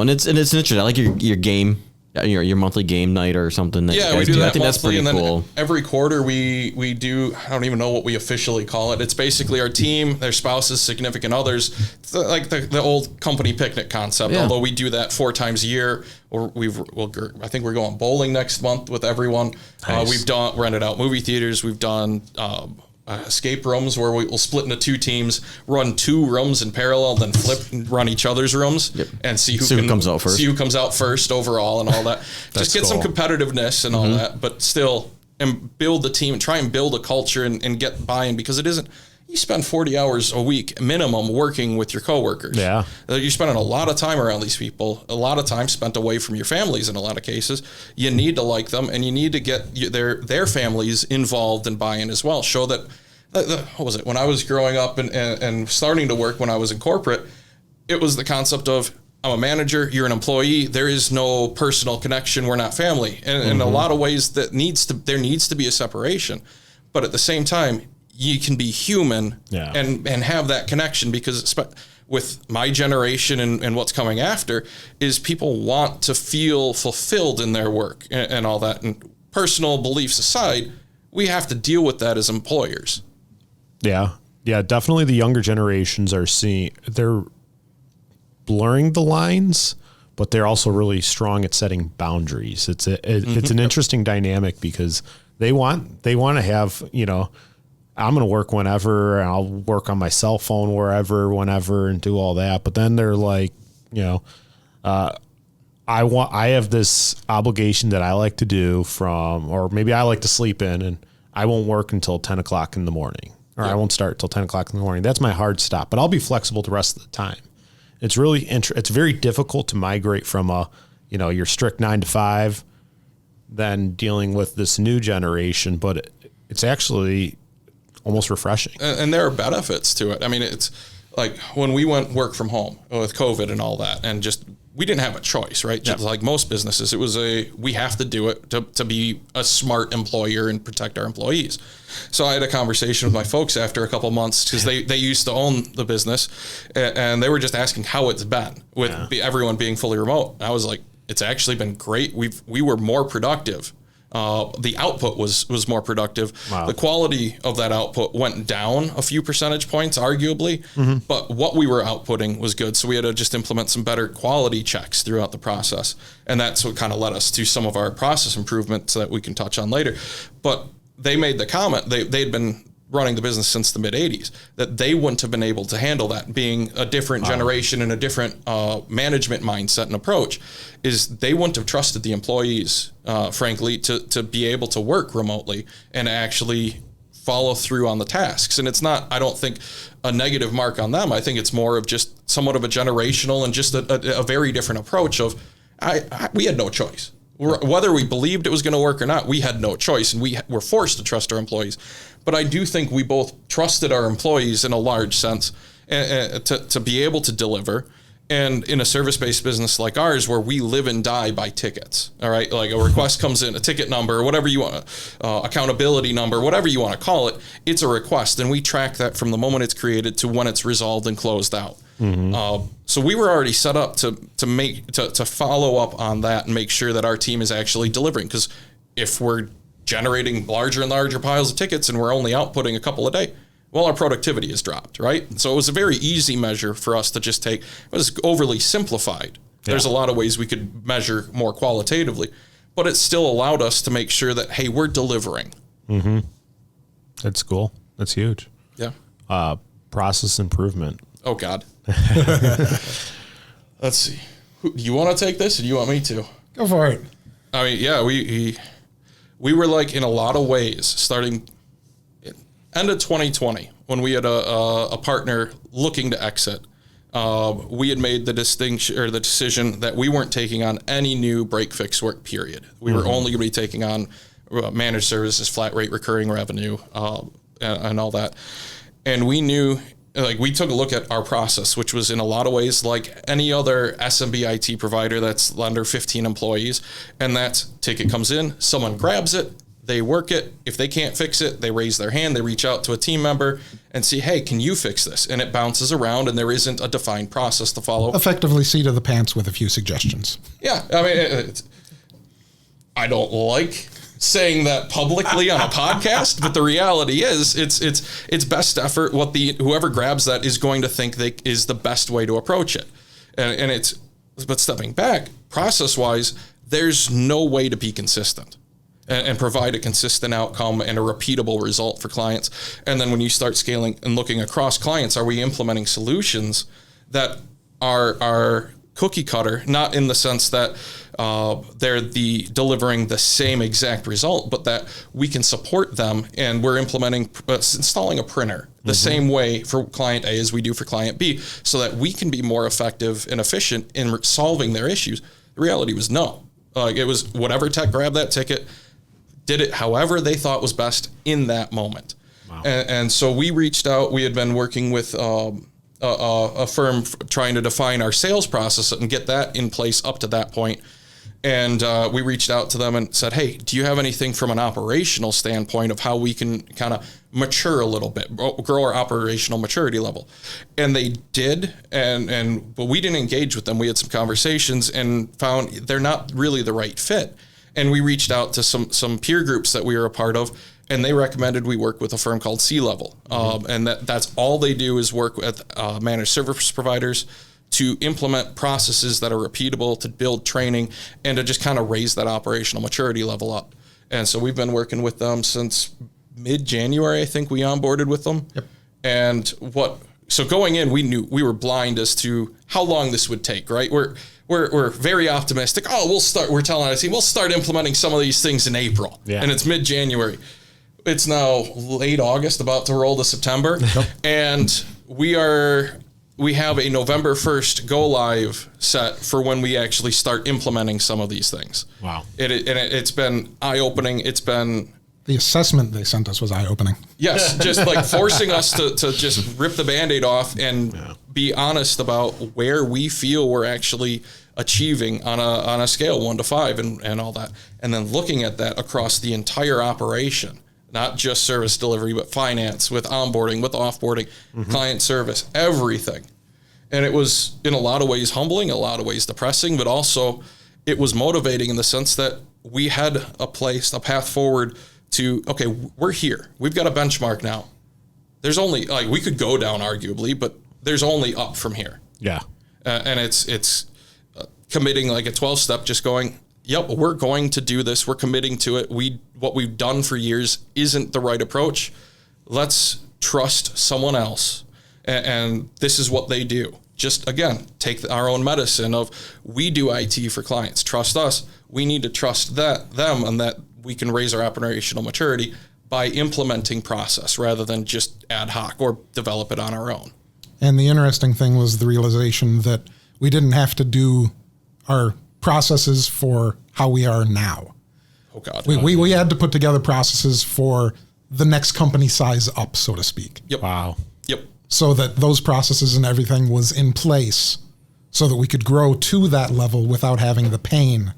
it's interesting. I like your game your monthly game night or something. That Yeah, you we guys do I that think that's monthly, pretty and then cool. every quarter we do. I don't even know what we officially call it. It's basically our team, their spouses, significant others, it's like the old company picnic concept. Yeah. Although we do that 4 times a year, or I think we're going bowling next month with everyone. Nice. We've rented out movie theaters. We've done escape rooms where we'll split into 2 teams, run 2 rooms in parallel, then flip and run each other's rooms, and see who comes out first. See who comes out first overall and all that. Just get some cool. competitiveness and all that, but still, and build the team and try and build a culture and get buy-in, because it isn't. You spend 40 hours a week minimum working with your coworkers. Yeah. You're spending a lot of time around these people, a lot of time spent away from your families in a lot of cases. You need to like them, and you need to get their families involved and buy-in as well. Show that, what was it, when I was growing up and starting to work when I was in corporate, it was the concept of, I'm a manager, you're an employee, there is no personal connection, we're not family. And in a lot of ways there needs to be a separation. But at the same time, you can be human and have that connection, because with my generation and what's coming after is people want to feel fulfilled in their work and all that. And personal beliefs aside, we have to deal with that as employers. Yeah. Yeah, definitely the younger generations they're blurring the lines, but they're also really strong at setting boundaries. It's an interesting dynamic, because they want to have, I'm going to work whenever, and I'll work on my cell phone wherever, whenever, and do all that. But then they're like, I have this obligation that I like to do or maybe I like to sleep in, and I won't work until 10 o'clock in the morning, or I won't start till 10 o'clock in the morning. That's my hard stop, but I'll be flexible the rest of the time. It's really it's very difficult to migrate from your strict 9 to 5, then dealing with this new generation, but it's actually almost refreshing. And there are benefits to it. I mean, it's like when we went work from home with COVID and all that, and just, we didn't have a choice, right? Just like most businesses, it was we have to do it to be a smart employer and protect our employees. So I had a conversation with my folks after a couple months, because they used to own the business, and they were just asking how it's been with everyone being fully remote. I was like, it's actually been great. We were more productive. The output was more productive. Wow. The quality of that output went down a few percentage points, arguably, but what we were outputting was good. So we had to just implement some better quality checks throughout the process. And that's what kind of led us to some of our process improvements that we can touch on later. But they made the comment, they'd been running the business since the mid-'80s, that they wouldn't have been able to handle that, being a different generation and a different management mindset and approach, is they wouldn't have trusted the employees, frankly, to be able to work remotely and actually follow through on the tasks. And it's not, I don't think, a negative mark on them. I think it's more of just somewhat of a generational and just a very different approach of, we had no choice. Whether we believed it was going to work or not, we had no choice, and we were forced to trust our employees. But I do think we both trusted our employees in a large sense to be able to deliver. And in a service-based business like ours, where we live and die by tickets, all right? Like a request comes in, a ticket number, whatever you want, accountability number, whatever you want to call it, it's a request. And we track that from the moment it's created to when it's resolved and closed out. So we were already set up to follow up on that and make sure that our team is actually delivering. Because if we're generating larger and larger piles of tickets and we're only outputting a couple a day, well, our productivity has dropped, right? So it was a very easy measure for us to just take. It was overly simplified. Yeah. There's a lot of ways we could measure more qualitatively, but it still allowed us to make sure that, hey, we're delivering. That's cool. That's huge. Yeah. Process improvement. Oh, God. Let's see. Do you want to take this, or do you want me to? Go for it. I mean, yeah, we were like, in a lot of ways, starting end of 2020, when we had a partner looking to exit. We had made the decision that we weren't taking on any new break fix work, period. We were only going to be taking on managed services, flat rate recurring revenue, and all that. And we knew, like, we took a look at our process, which was in a lot of ways like any other SMB IT provider that's under 15 employees. And that ticket comes in, someone grabs it, they work it. If they can't fix it, they raise their hand, they reach out to a team member and see, hey, can you fix this? And it bounces around, and there isn't a defined process to follow. Effectively seat of the pants with a few suggestions. Yeah, I mean, I don't like saying that publicly on a podcast, but the reality is it's best effort. Whoever grabs that is going to think is the best way to approach it. But stepping back, process-wise, there's no way to be consistent and provide a consistent outcome and a repeatable result for clients. And then when you start scaling and looking across clients, are we implementing solutions that are cookie cutter, not in the sense that they're delivering the same exact result, but that we can support them, and we're installing a printer the same way for client A as we do for client B, so that we can be more effective and efficient in solving their issues. The reality was no. It was whatever tech grabbed that ticket, did it however they thought was best in that moment. Wow. And so we reached out. We had been working with a firm trying to define our sales process and get that in place up to that point. And we reached out to them and said, hey, do you have anything from an operational standpoint of how we can kind of mature a little bit, grow our operational maturity level? And they did, but we didn't engage with them. We had some conversations and found they're not really the right fit. And we reached out to some peer groups that we were a part of, and they recommended we work with a firm called C-Level. And that's all they do is work with managed service providers to implement processes that are repeatable, to build training, and to just kind of raise that operational maturity level up. And so we've been working with them since mid-January, I think we onboarded with them. Yep. And so going in, we knew we were blind as to how long this would take, right? We're very optimistic. We're telling our team, we'll start implementing some of these things in April. Yeah. And it's mid-January. It's now late August, about to roll to September. Yep. And we have a November 1st go live set for when we actually start implementing some of these things. Wow. It's been eye-opening. The assessment they sent us was eye-opening. Yes, just like forcing us to just rip the Band-Aid off and be honest about where we feel we're actually achieving on a scale 1 to 5 and all that. And then looking at that across the entire operation, not just service delivery, but finance, with onboarding, with offboarding, client service, everything. And it was in a lot of ways humbling, a lot of ways depressing, but also it was motivating in the sense that we had a path forward to, okay, we're here. We've got a benchmark now. There's only, we could go down arguably, but there's only up from here. Yeah. And it's committing like a 12-step, just going, yep, we're going to do this. We're committing to it. What we've done for years isn't the right approach. Let's trust someone else. And this is what they do. Just, again, take our own medicine of we do IT for clients. Trust us. We need to trust them, and that we can raise our operational maturity by implementing process rather than just ad hoc or develop it on our own. And the interesting thing was the realization that we didn't have to do our processes for how we are now. Oh, God. We had to put together processes for the next company size up, so to speak. Yep. Wow. Yep. So that those processes and everything was in place so that we could grow to that level without having the pain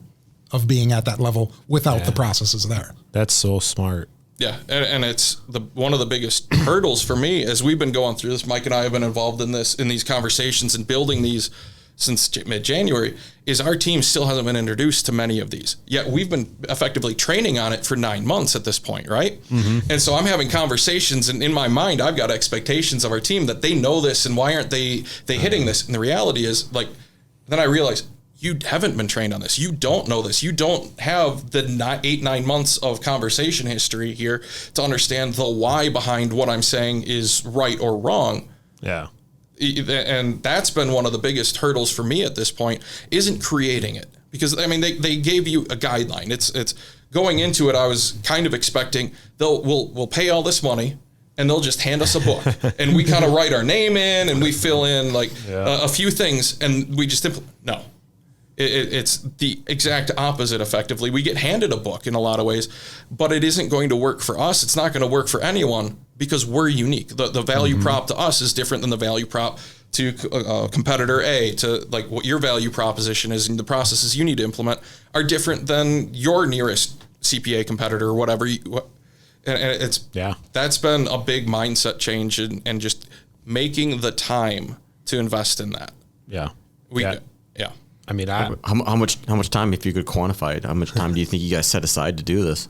of being at that level without the processes there. That's so smart. Yeah, and it's one of the biggest hurdles for me as we've been going through this. Mike and I have been involved in these conversations and building these since mid-January, is our team still hasn't been introduced to many of these. Yet we've been effectively training on it for 9 months at this point, right? Mm-hmm. And so I'm having conversations, and in my mind, I've got expectations of our team that they know this, and why aren't they hitting this? And the reality is, then I realize, you haven't been trained on this. You don't know this. You don't have the 8-9 months of conversation history here to understand the why behind what I'm saying is right or wrong. Yeah. And that's been one of the biggest hurdles for me at this point, isn't creating it. Because, I mean, they gave you a guideline. It's going into it, I was kind of expecting we'll pay all this money and they'll just hand us a book. And we kind of write our name in and we fill in a few things and we just no. It's the exact opposite, effectively. We get handed a book in a lot of ways, but it isn't going to work for us. It's not going to work for anyone because we're unique. The value prop to us is different than the value prop to competitor A, to what your value proposition is, and the processes you need to implement are different than your nearest CPA competitor or whatever. That's been a big mindset change and just making the time to invest in that. Yeah. I mean, How much time, if you could quantify it, how much time do you think you guys set aside to do this?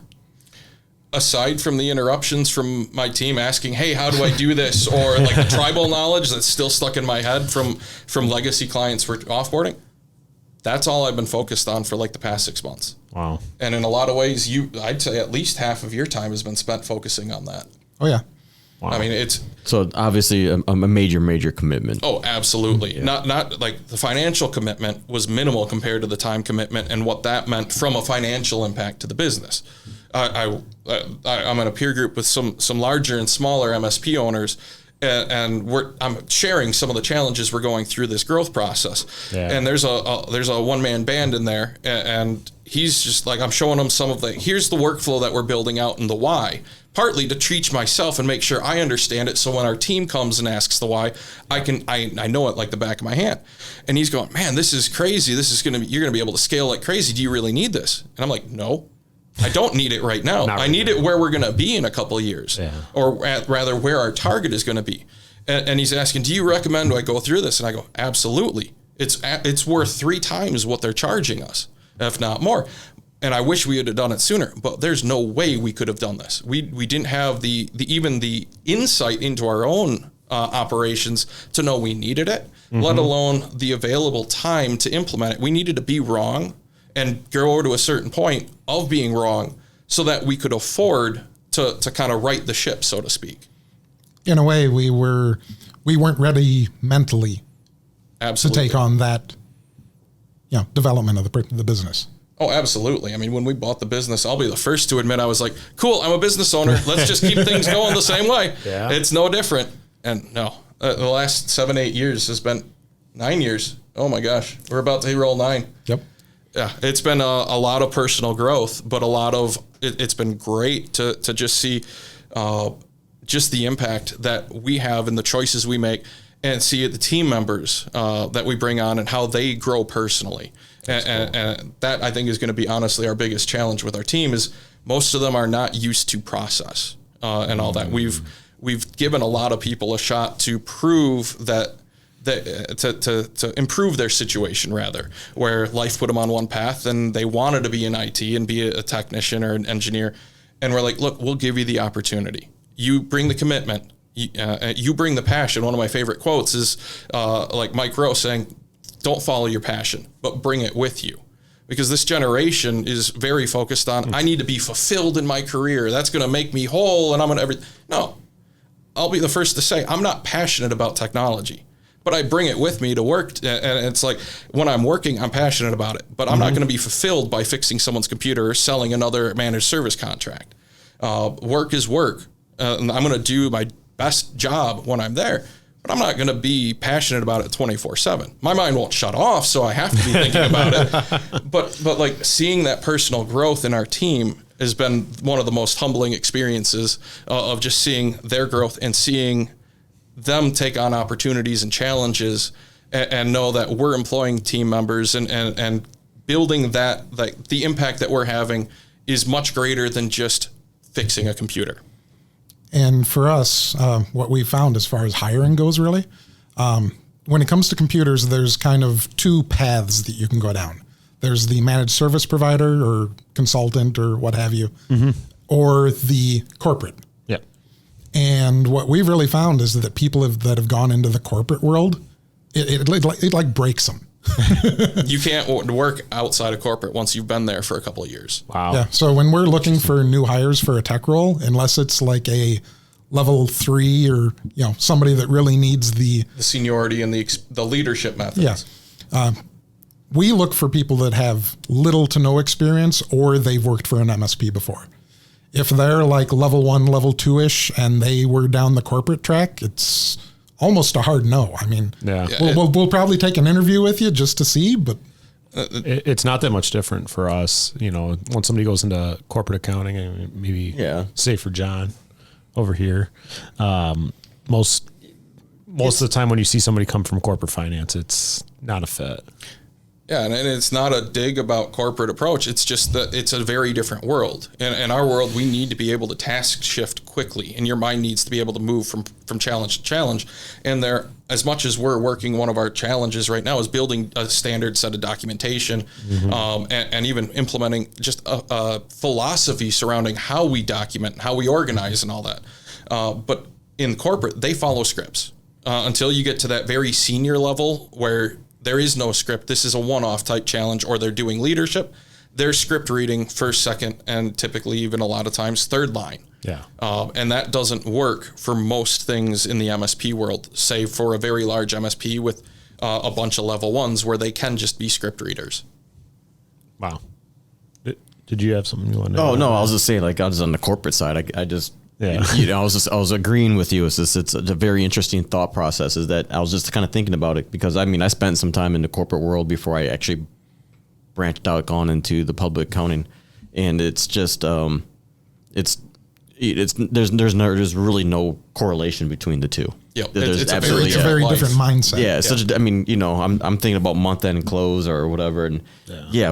Aside from the interruptions from my team asking, hey, how do I do this? Or like the tribal knowledge that's still stuck in my head from legacy clients for offboarding, that's all I've been focused on for like the past 6 months. Wow. And in a lot of ways, I'd say at least half of your time has been spent focusing on that. Oh yeah. Wow. I mean, it's So obviously a major commitment. Oh, absolutely. Yeah. Not like the financial commitment was minimal compared to the time commitment and what that meant from a financial impact to the business. I'm in a peer group with some larger and smaller MSP owners, and I'm sharing some of the challenges we're going through this growth process. Yeah. And there's a one-man band in there, and he's just like, I'm showing him some of here's the workflow that we're building out and the why. Partly to teach myself and make sure I understand it, so when our team comes and asks the why, I know it like the back of my hand. And he's going, man, this is crazy. You're gonna be able to scale like crazy. Do you really need this? And I'm like, no, I don't need it right now. I need it where we're gonna be in a couple of years, or rather where our target is gonna be. And he's asking, do you recommend I go through this? And I go, absolutely. It's worth 3 times what they're charging us, if not more. And I wish we would have done it sooner, but there's no way we could have done this. We didn't have even the insight into our own operations to know we needed it, let alone the available time to implement it. We needed to be wrong and grow to a certain point of being wrong so that we could afford to kind of right the ship, so to speak. In a way, we weren't ready mentally Absolutely. to take on that, development of the business. Oh, absolutely. I mean, when we bought the business, I'll be the first to admit I was like, cool, I'm a business owner. Let's just keep things going the same way. Yeah. It's no different. And no, the last 7-8 years has been 9 years. Oh my gosh, we're about to roll 9. Yep. Yeah, it's been a lot of personal growth, but it's been great to just see just the impact that we have in the choices we make, and see the team members that we bring on and how they grow personally. And that, I think, is going to be honestly our biggest challenge with our team, is most of them are not used to process and all that. We've given a lot of people a shot to prove that to improve their situation, rather, where life put them on one path and they wanted to be in IT and be a technician or an engineer. And we're like, look, we'll give you the opportunity. You bring the commitment. You bring the passion. One of my favorite quotes is like Mike Rowe saying, don't follow your passion, but bring it with you. Because this generation is very focused on, I need to be fulfilled in my career. That's going to make me whole, and I'm going to everything. No, I'll be the first to say, I'm not passionate about technology, but I bring it with me to work. And it's like, when I'm working, I'm passionate about it, but I'm not going to be fulfilled by fixing someone's computer or selling another managed service contract. Work is work. And I'm going to do my best job when I'm there, but I'm not going to be passionate about it 24/7. My mind won't shut off, so I have to be thinking about it. But like, seeing that personal growth in our team has been one of the most humbling experiences of just seeing their growth and seeing them take on opportunities and challenges, and know that we're employing team members and building that, like, the impact that we're having is much greater than just fixing a computer. And for us, what we found as far as hiring goes, really, when it comes to computers, there's kind of 2 paths that you can go down. There's the managed service provider or consultant or what have you, or the corporate. Yeah. And what we've really found is that people that have gone into the corporate world, it breaks them. You can't work outside of corporate once you've been there for a couple of years. Wow. Yeah. So when we're looking for new hires for a tech role, unless it's like a level 3 or somebody that really needs the seniority and the leadership methods. Yeah. We look for people that have little to no experience, or they've worked for an MSP before. If they're like level 1, level 2-ish, and they were down the corporate track, it's almost a hard no. I mean, we'll probably take an interview with you just to see, but it's not that much different for us. Once somebody goes into corporate accounting, maybe say for John over here, most of the time when you see somebody come from corporate finance, it's not a fit. Yeah, and it's not a dig about corporate approach. It's just that it's a very different world. In our world, we need to be able to task shift quickly, and your mind needs to be able to move from challenge to challenge. And there, as much as we're working, one of our challenges right now is building a standard set of documentation, and even implementing just a philosophy surrounding how we document, how we organize, and all that. But in corporate, they follow scripts until you get to that very senior level where there is no script. This is a one-off type challenge, or they're doing leadership. They're script reading first, second, and typically even a lot of times third line. Yeah. And that doesn't work for most things in the MSP world, save for a very large MSP with a bunch of level ones where they can just be script readers. Wow. Did you have something you wanted to Oh, no, I was just saying, like, I was on the corporate side. I just, I was agreeing with you. It's a very interesting thought process, is that I was just kind of thinking about it because, I mean, I spent some time in the corporate world before I actually branched out, gone into the public accounting. And it's just, there's really no correlation between the two. Yep. There's It's a absolutely Very different mindset. Yeah, it's such a, I mean, I'm thinking about month-end close or whatever, and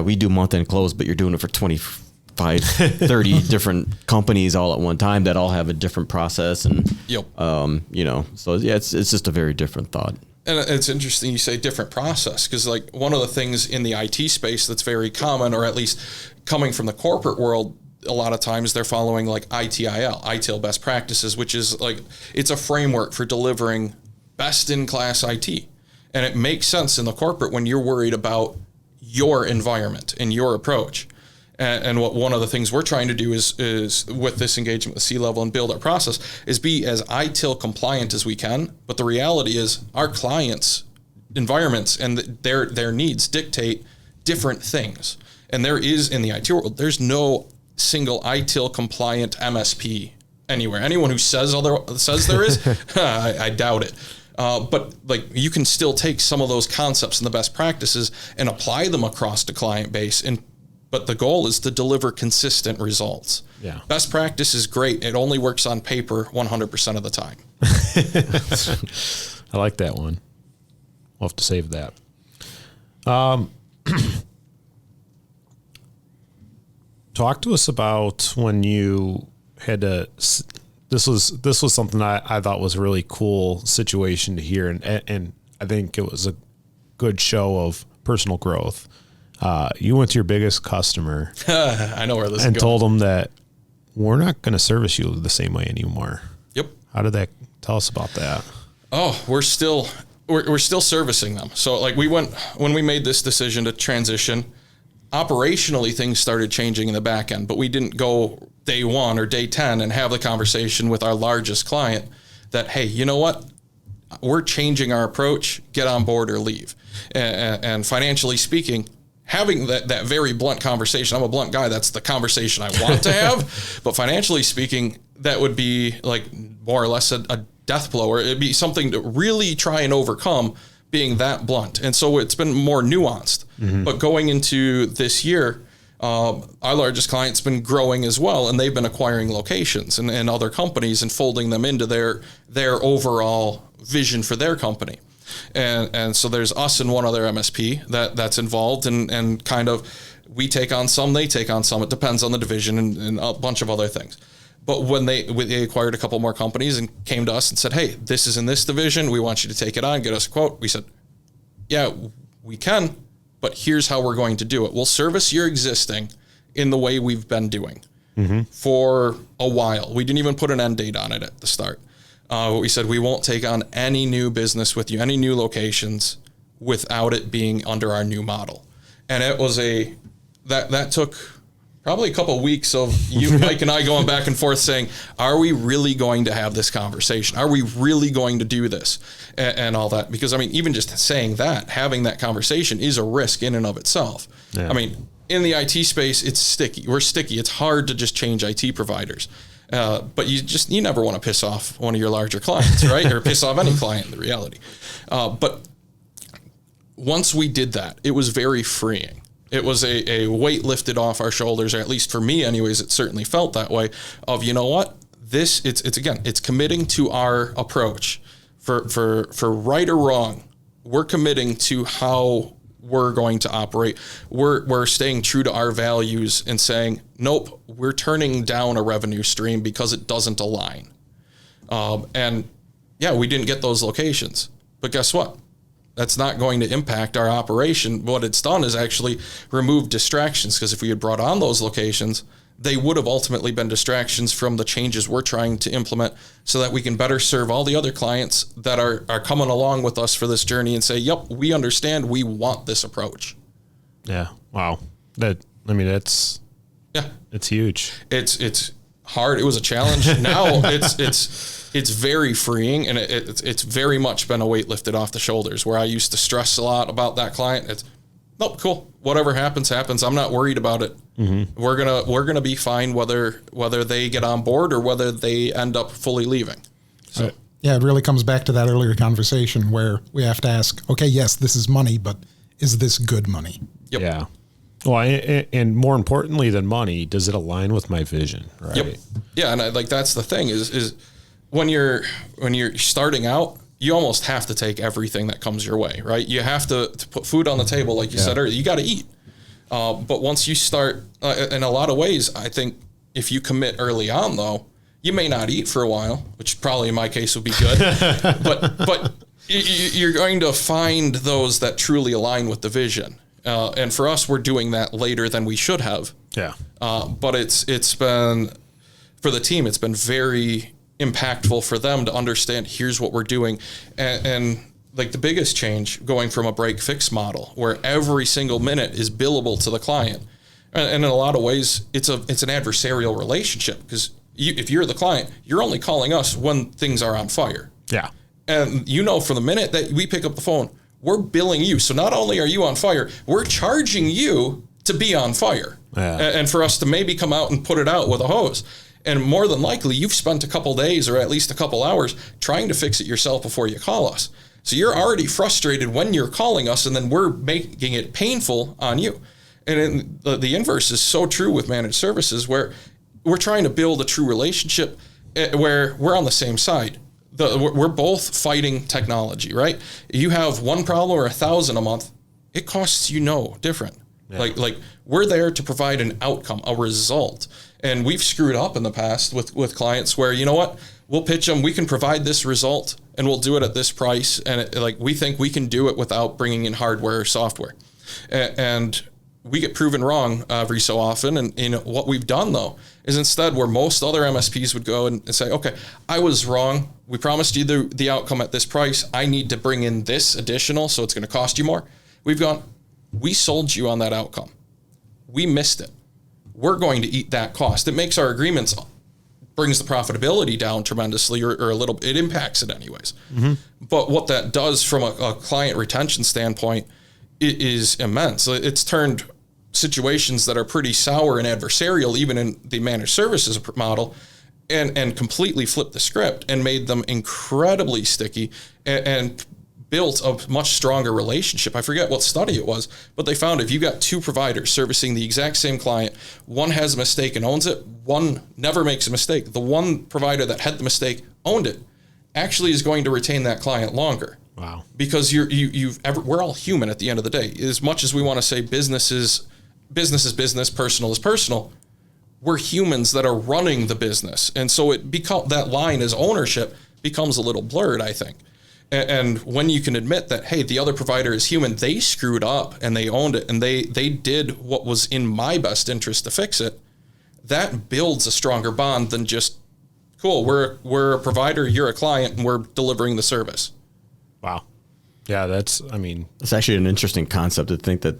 we do month-end close, but you're doing it for 25, 30 different companies all at one time that all have a different process, and so it's just a very different thought. And it's interesting you say different process, because like one of the things in the IT space that's very common, or at least coming from the corporate world, a lot of times they're following like ITIL best practices, which is like, it's a framework for delivering best in class IT. And it makes sense in the corporate when you're worried about your environment and your approach. And what one of the things we're trying to do is with this engagement with C-level and build our process is be as ITIL compliant as we can. But the reality is our clients' environments and their needs dictate different things. And there is, in the IT world, there's no single ITIL compliant MSP anywhere. Anyone who says there is, I doubt it. But like, you can still take some of those concepts and the best practices and apply them across the client base. But the goal is to deliver consistent results. Yeah. Best practice is great. It only works on paper 100% of the time. I like that one. We'll have to save that. Talk to us about when you had to. This was something I thought was a really cool situation to hear, and I think it was a good show of personal growth. You went to your biggest customer. I know where this is and going. told them that we're not going to service you the same way anymore. Yep. How did that? Tell us about that. Oh, we're still servicing them. So like when we made this decision to transition, operationally things started changing in the back end, but we didn't go day 1 or day 10 and have the conversation with our largest client that, hey, you know what? We're changing our approach, get on board or leave. And financially speaking, having that very blunt conversation, I'm a blunt guy, that's the conversation I want to have, but financially speaking, that would be like more or less a death blow, or it'd be something to really try and overcome, being that blunt. And so it's been more nuanced. Mm-hmm. But going into this year, our largest client's been growing as well, and they've been acquiring locations and other companies and folding them into their overall vision for their company. And so there's us and one other MSP that's involved, and kind of we take on some, they take on some. It depends on the division and a bunch of other things. But when they acquired a couple more companies and came to us and said, hey, this is in this division, we want you to take it on, get us a quote. We said, yeah, we can, but here's how we're going to do it. We'll service your existing in the way we've been doing for a while. We didn't even put an end date on it at the start. We said we won't take on any new business with you, any new locations, without it being under our new model. And it was that took probably a couple of weeks of you, Mike, and I going back and forth saying, are we really going to have this conversation? Are we really going to do this? And all that. Because, I mean, even just saying that, having that conversation is a risk in and of itself. Yeah. I mean, in the IT space, it's sticky. We're sticky. It's hard to just change IT providers. But you never want to piss off one of your larger clients, right? Or piss off any client in the reality. But once we did that, it was very freeing. It was a weight lifted off our shoulders, or at least for me anyways, it certainly felt that way, of, you know what, it's committing to our approach for right or wrong. We're committing to how we're going to operate. We're staying true to our values and saying, nope, we're turning down a revenue stream because it doesn't align. And yeah, we didn't get those locations, but guess what? That's not going to impact our operation. What it's done is actually remove distractions, because if we had brought on those locations, they would have ultimately been distractions from the changes we're trying to implement so that we can better serve all the other clients that are coming along with us for this journey and say, yep, we understand, we want this approach. Yeah. Wow. It's huge. It's hard. It was a challenge. Now it's very freeing, and it's very much been a weight lifted off the shoulders, where I used to stress a lot about that client. It's, nope, cool. Whatever happens. I'm not worried about it. Mm-hmm. We're gonna be fine whether they get on board or whether they end up fully leaving. So yeah, it really comes back to that earlier conversation where we have to ask, okay, yes, this is money, but is this good money? Yep. Yeah. Well, and more importantly than money, does it align with my vision? Right. Yep. Yeah, and that's the thing is when you're starting out, you almost have to take everything that comes your way, right? You have to put food on the table, like you said earlier. You got to eat. But once you start, in a lot of ways, I think if you commit early on, though, you may not eat for a while, which probably in my case would be good. but you're going to find those that truly align with the vision. And for us, we're doing that later than we should have. Yeah. But it's been, for the team, it's been very impactful for them to understand, here's what we're doing. And like the biggest change, going from a break fix model where every single minute is billable to the client. And in a lot of ways, it's an adversarial relationship, because if you're the client, you're only calling us when things are on fire. Yeah. And from the minute that we pick up the phone, we're billing you. So not only are you on fire, we're charging you to be on fire. Yeah. And for us to maybe come out and put it out with a hose. And more than likely, you've spent a couple days or at least a couple hours trying to fix it yourself before you call us. So you're already frustrated when you're calling us, and then we're making it painful on you. And the inverse is so true with managed services, where we're trying to build a true relationship where we're on the same side. We're both fighting technology, right? You have one problem or 1,000 a month, it costs you no different. Yeah. Like we're there to provide an outcome, a result. And we've screwed up in the past with clients where, you know what, we'll pitch them, we can provide this result and we'll do it at this price. And we think we can do it without bringing in hardware or software. And we get proven wrong every so often. And what we've done, though, is instead where most other MSPs would go and say, okay, I was wrong. We promised you the outcome at this price. I need to bring in this additional, so it's going to cost you more. We've gone, we sold you on that outcome. We missed it. We're going to eat that cost. It makes our agreements, brings the profitability down tremendously, or a little, it impacts it anyways. Mm-hmm. But what that does from a client retention standpoint, it is immense. It's turned situations that are pretty sour and adversarial, even in the managed services model, and completely flipped the script and made them incredibly sticky and built a much stronger relationship. I forget what study it was, but they found if you got two providers servicing the exact same client, one has a mistake and owns it, one never makes a mistake. The one provider that had the mistake, owned it, actually is going to retain that client longer. Wow. Because we're all human at the end of the day. As much as we want to say business is business, personal is personal, we're humans that are running the business. And so that line as ownership becomes a little blurred, I think. And when you can admit that, hey, the other provider is human, they screwed up and they owned it and they did what was in my best interest to fix it, that builds a stronger bond than just, cool, we're a provider, you're a client, and we're delivering the service. Wow. Yeah, it's actually an interesting concept to think that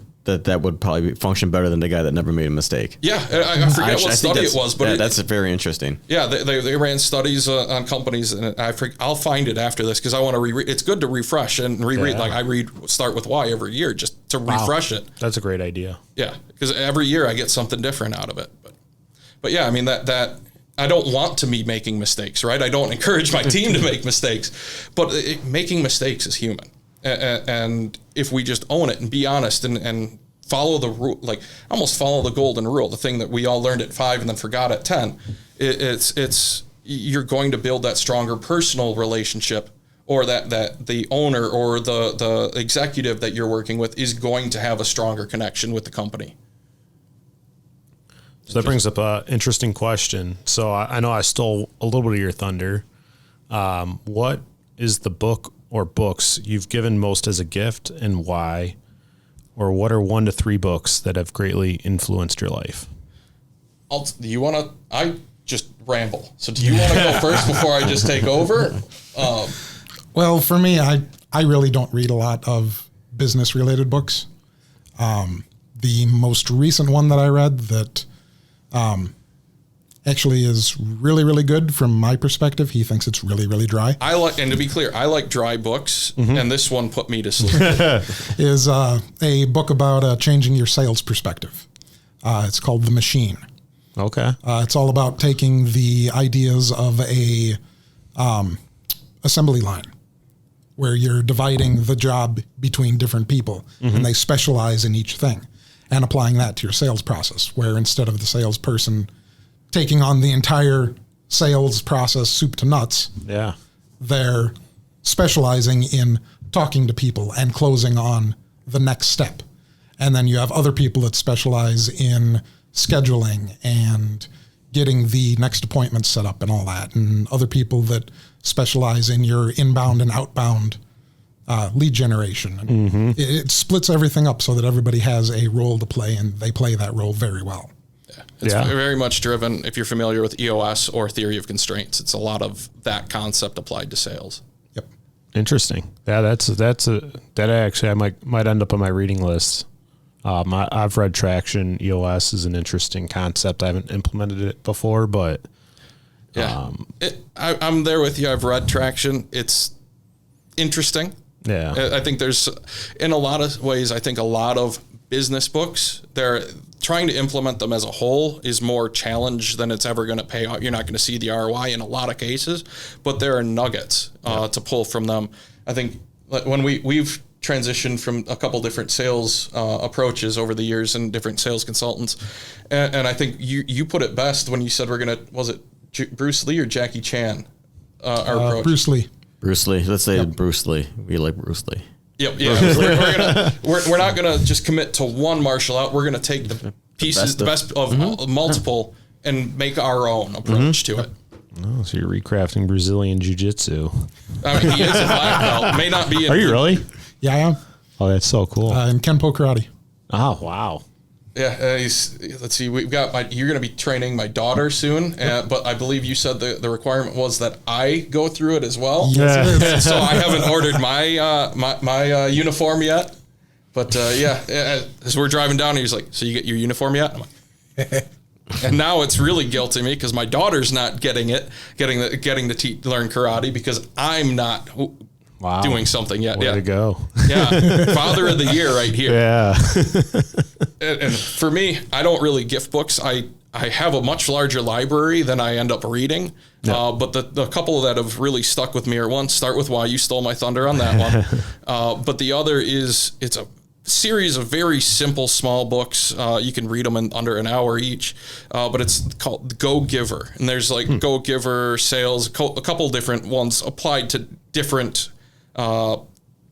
would probably function better than the guy that never made a mistake. Yeah, I forget what study it was, but that's very interesting. Yeah, they ran studies on companies, and I'll find it after this because I want to reread. It's good to refresh and reread. Yeah. Like I start with why every year just to refresh it. That's a great idea. Yeah, because every year I get something different out of it. But yeah, I mean that I don't want to be making mistakes, right? I don't encourage my team to make mistakes, but making mistakes is human. And if we just own it and be honest and follow the rule, like almost follow the golden rule, the thing that we all learned at 5 and then forgot at 10, it's you're going to build that stronger personal relationship or that the owner or the executive that you're working with is going to have a stronger connection with the company. So that brings up an interesting question. So I know I stole a little bit of your thunder. What is the book or books you've given most as a gift, and why? Or what are 1 to 3 books that have greatly influenced your life? I just ramble. So do you want to go first before I just take over? Well, for me, I really don't read a lot of business-related books. The most recent one that I read that actually is really, really good from my perspective. He thinks it's really, really dry. And to be clear, I like dry books, and this one put me to sleep. Is a book about changing your sales perspective. It's called The Machine. Okay. It's all about taking the ideas of a assembly line, where you're dividing the job between different people, and they specialize in each thing, and applying that to your sales process, where instead of the salesperson taking on the entire sales process, soup to nuts, they're specializing in talking to people and closing on the next step. And then you have other people that specialize in scheduling and getting the next appointment set up and all that, and other people that specialize in your inbound and outbound lead generation. And it splits everything up so that everybody has a role to play, and they play that role very well. It's very much driven, if you're familiar with EOS or theory of constraints, it's a lot of that concept applied to sales. Yep. Interesting. Yeah, that actually I might end up on my reading list. I've read Traction. EOS is an interesting concept. I haven't implemented it before, but I'm there with you. I've read Traction. It's interesting. Yeah. I think there's, in a lot of ways, I think a lot of business books, they're trying to implement them as a whole is more challenge than it's ever going to pay out. You're not going to see the ROI in a lot of cases, but there are nuggets to pull from them. I think when we've transitioned from a couple different sales approaches over the years and different sales consultants, and I think you put it best when you said was it Bruce Lee or Jackie Chan? Our approach? Bruce Lee. Bruce Lee. Let's say Bruce Lee. We like Bruce Lee. Yep. Yeah. We're not gonna just commit to one martial art. We're gonna take the pieces, the best of multiple, and make our own approach to it. Oh, so you're recrafting Brazilian jiu-jitsu. I mean, he is a black belt. May not be. Are you really? Yeah, I am. Oh, that's so cool. In Kenpo Karate. Oh, wow. Yeah, let's see. We've got you're going to be training my daughter soon, but I believe you said the requirement was that I go through it as well. Yes, so I haven't ordered my uniform yet. But as we're driving down, he's like, "So you get your uniform yet?" I'm like, and now it's really guilting me because my daughter's not getting to learn karate because I'm not. Doing something yet. Way to go. Yeah. Father of the year right here. Yeah. And for me, I don't really gift books. I have a much larger library than I end up reading. Yeah. But the couple that have really stuck with me are one, Start With Why. You stole my thunder on that one. But the other is, it's a series of very simple, small books. You can read them in under an hour each. But it's called Go Giver. And there's like Go Giver, sales, a couple different ones applied to different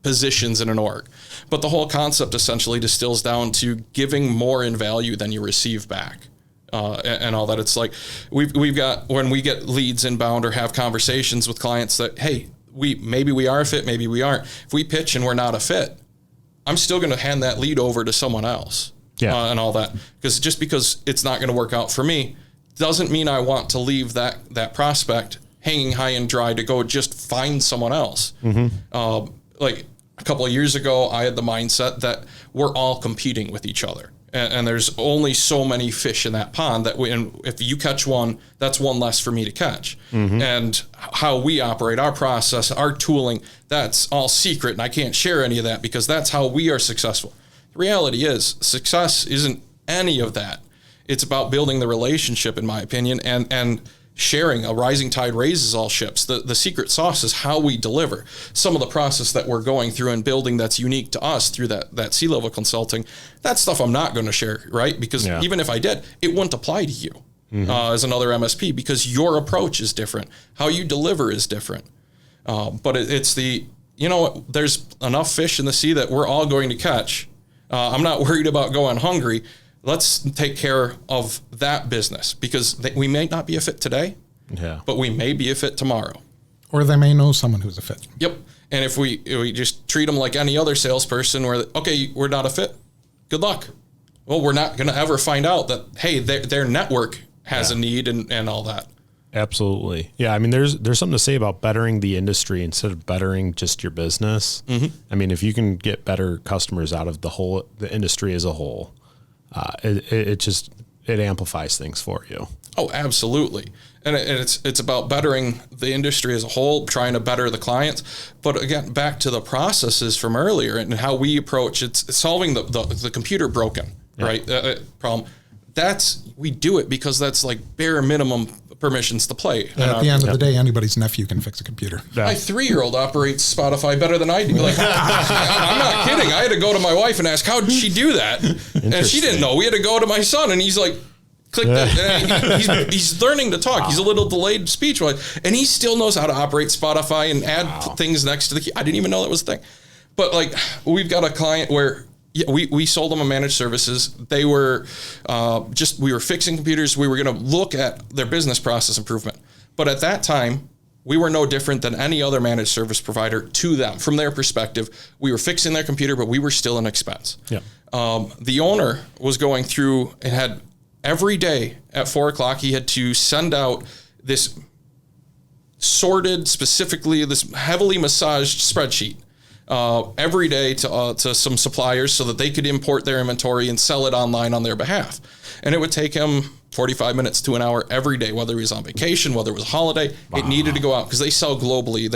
positions in an org. But the whole concept essentially distills down to giving more in value than you receive back. And all that. It's like we've got, when we get leads inbound or have conversations with clients that, hey, maybe we are a fit, maybe we aren't. If we pitch and we're not a fit, I'm still going to hand that lead over to someone else. And all that. Because it's not going to work out for me doesn't mean I want to leave that prospect hanging high and dry to go just find someone else. Like a couple of years ago, I had the mindset that we're all competing with each other. And there's only so many fish in that pond that if you catch one, that's one less for me to catch. And how we operate, our process, our tooling, that's all secret. And I can't share any of that because that's how we are successful. The reality is success isn't any of that. It's about building the relationship, in my opinion, and sharing. A rising tide raises all ships. The secret sauce is how we deliver. Some of the process that we're going through and building that's unique to us through that C-level consulting, that stuff I'm not going to share, right? Because even if I did, it wouldn't apply to you as another MSP because your approach is different. How you deliver is different. But it's there's enough fish in the sea that we're all going to catch. I'm not worried about going hungry. Let's take care of that business because we may not be a fit today, but we may be a fit tomorrow. Or they may know someone who's a fit. Yep. And if we just treat them like any other salesperson, we're not a fit. Good luck. Well, we're not going to ever find out that, hey, their network has a need and all that. Absolutely. Yeah. I mean, there's something to say about bettering the industry instead of bettering just your business. Mm-hmm. I mean, if you can get better customers out of the industry as a whole, it amplifies things for you. Oh, absolutely. And it's about bettering the industry as a whole, trying to better the clients. But again, back to the processes from earlier and how we approach it's solving the computer broken, right? Problem. We do it because that's like bare minimum permissions to play. At the end of the day, anybody's nephew can fix a computer. My 3-year-old operates Spotify better than I do. Like, I'm not kidding. I had to go to my wife and ask, how did she do that? And she didn't know. We had to go to my son, and he's like, click that. He's learning to talk. Wow. He's a little delayed speech, and he still knows how to operate Spotify and add things next to the key. I didn't even know that was a thing. But like, we've got a client where we sold them a managed services. They were we were fixing computers. We were going to look at their business process improvement. But at that time, we were no different than any other managed service provider to them. From their perspective, we were fixing their computer, but we were still an expense. Yeah. The owner was going through and had every day at 4:00, he had to send out this sorted, specifically this heavily massaged spreadsheet every day to some suppliers so that they could import their inventory and sell it online on their behalf. And it would take him 45 minutes to an hour every day, whether he was on vacation, whether it was a holiday. Wow. It needed to go out because they sell globally.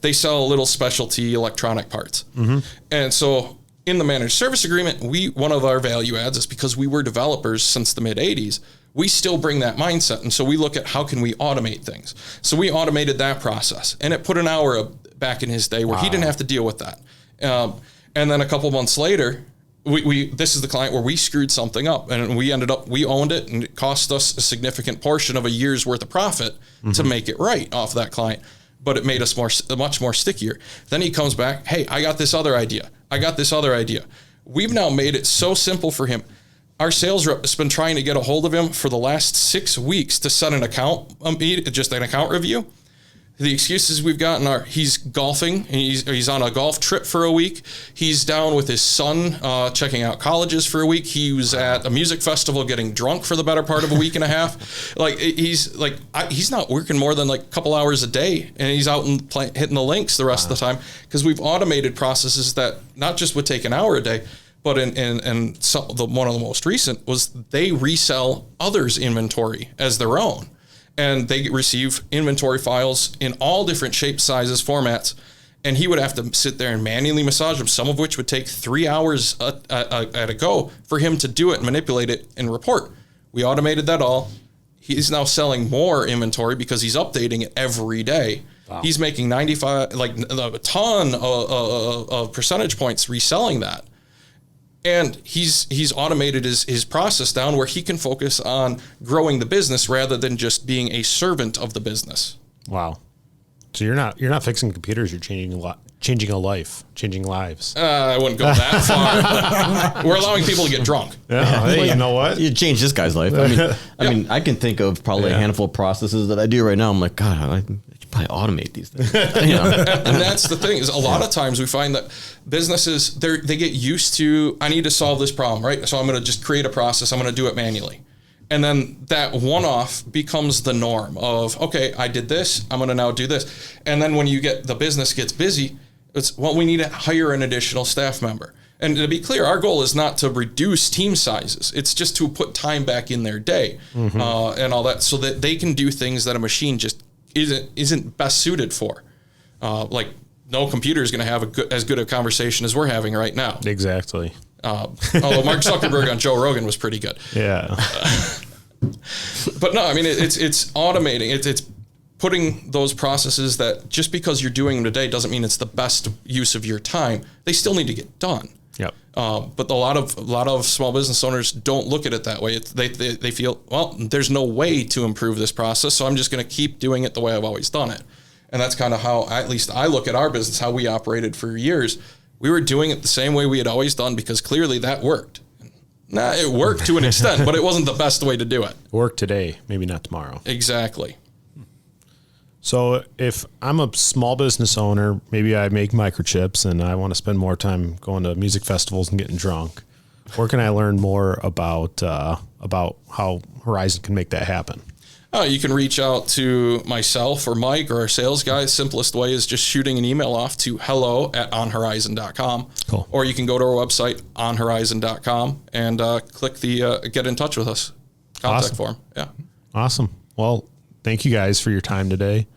They sell little specialty electronic parts. Mm-hmm. And so in the managed service agreement, one of our value adds is because we were developers since the mid 80s, we still bring that mindset. And so we look at how can we automate things. So we automated that process, and it put an hour back in his day where he didn't have to deal with that. And then a couple months later, this is the client where we screwed something up, and we owned it, and it cost us a significant portion of a year's worth of profit to make it right off that client. But it made us much more stickier. Then he comes back, hey, I got this other idea. We've now made it so simple for him. Our sales rep has been trying to get a hold of him for the last 6 weeks to set an account review. The excuses we've gotten are he's golfing, and he's on a golf trip for a week. He's down with his son checking out colleges for a week. He was at a music festival getting drunk for the better part of a week and a half. He's not working more than like a couple hours a day, and he's out and hitting the links the rest of the time because we've automated processes that not just would take an hour a day, but one of the most recent was they resell others' inventory as their own. And they receive inventory files in all different shapes, sizes, formats. And he would have to sit there and manually massage them, some of which would take 3 hours at a go for him to do it, manipulate it, and report. We automated that all. He's now selling more inventory because he's updating it every day. Wow. He's making 95, a ton of percentage points reselling that. And he's automated his process down where he can focus on growing the business rather than just being a servant of the business. Wow. So you're not fixing computers, you're changing a life, changing lives. I wouldn't go that far. We're allowing people to get drunk. Yeah, hey, you know what? You changed this guy's life. I mean, I can think of probably a handful of processes that I do right now. I'm like, God, I should probably automate these things. And that's the thing is a lot of times we find that businesses, they get used to, I need to solve this problem, right? So I'm going to just create a process. I'm going to do it manually. And then that one-off becomes the norm of, okay, I did this, I'm going to now do this. And then when the business gets busy, we need to hire an additional staff member. And to be clear, our goal is not to reduce team sizes. It's just to put time back in their day and all that so that they can do things that a machine just isn't best suited for. No computer is going to have as good a conversation as we're having right now. Exactly. Although Mark Zuckerberg on Joe Rogan was pretty good. Yeah. But no, I mean, it's automating. It's putting those processes that just because you're doing them today doesn't mean it's the best use of your time. They still need to get done. Yep. But a lot of small business owners don't look at it that way. They feel, well, there's no way to improve this process, so I'm just going to keep doing it the way I've always done it. And that's kind of how, at least I look at our business, how we operated for years. We were doing it the same way we had always done because clearly that worked. Nah, it worked to an extent, but it wasn't the best way to do it. Work today, maybe not tomorrow. Exactly. So if I'm a small business owner, maybe I make microchips and I want to spend more time going to music festivals and getting drunk, where can I learn more about how Horizon can make that happen? You can reach out to myself or Mike or our sales guy. The simplest way is just shooting an email off to hello@onhorizon.com. Cool. Or you can go to our website, onhorizon.com, and click the get in touch with us contact form. Yeah. Awesome. Well, thank you guys for your time today.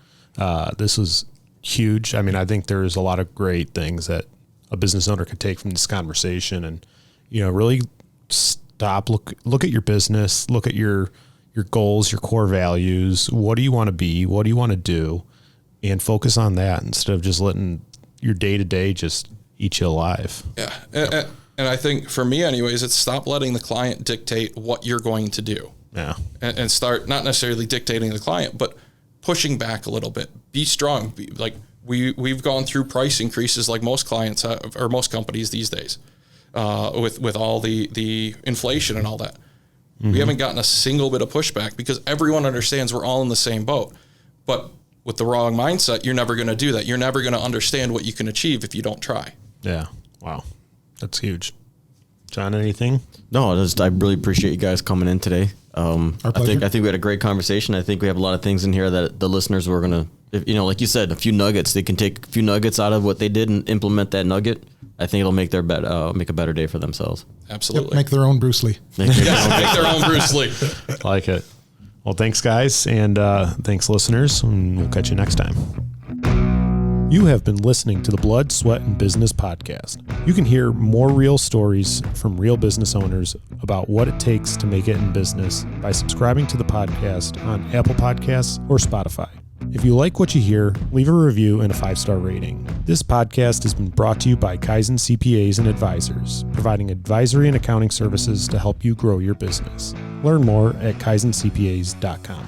This was huge. I mean, I think there's a lot of great things that a business owner could take from this conversation and, really stop, look at your business, look at your goals, your core values. What do you want to be? What do you want to do? And focus on that instead of just letting your day-to-day just eat you alive. Yeah. And I think for me anyways, it's stop letting the client dictate what you're going to do. Yeah. And start not necessarily dictating the client, but pushing back a little bit. Be strong. We've gone through price increases like most clients have, or most companies these days, with all the inflation and all that. We haven't gotten a single bit of pushback because everyone understands we're all in the same boat. But with the wrong mindset, you're never going to do that. You're never going to understand what you can achieve if you don't try. Yeah. Wow. That's huge. John, anything? No, I really appreciate you guys coming in today. I think we had a great conversation. I think we have a lot of things in here that the listeners were going to, like you said, a few nuggets. They can take a few nuggets out of what they did and implement that nugget. I think it'll make make a better day for themselves. Absolutely. Yep, make their own Bruce Lee. Make their own Bruce Lee. Like it. Well, thanks, guys. And thanks, listeners. And we'll catch you next time. You have been listening to the Blood, Sweat, and Business podcast. You can hear more real stories from real business owners about what it takes to make it in business by subscribing to the podcast on Apple Podcasts or Spotify. If you like what you hear, leave a review and a 5-star rating. This podcast has been brought to you by Kaizen CPAs and Advisors, providing advisory and accounting services to help you grow your business. Learn more at kaizencpas.com.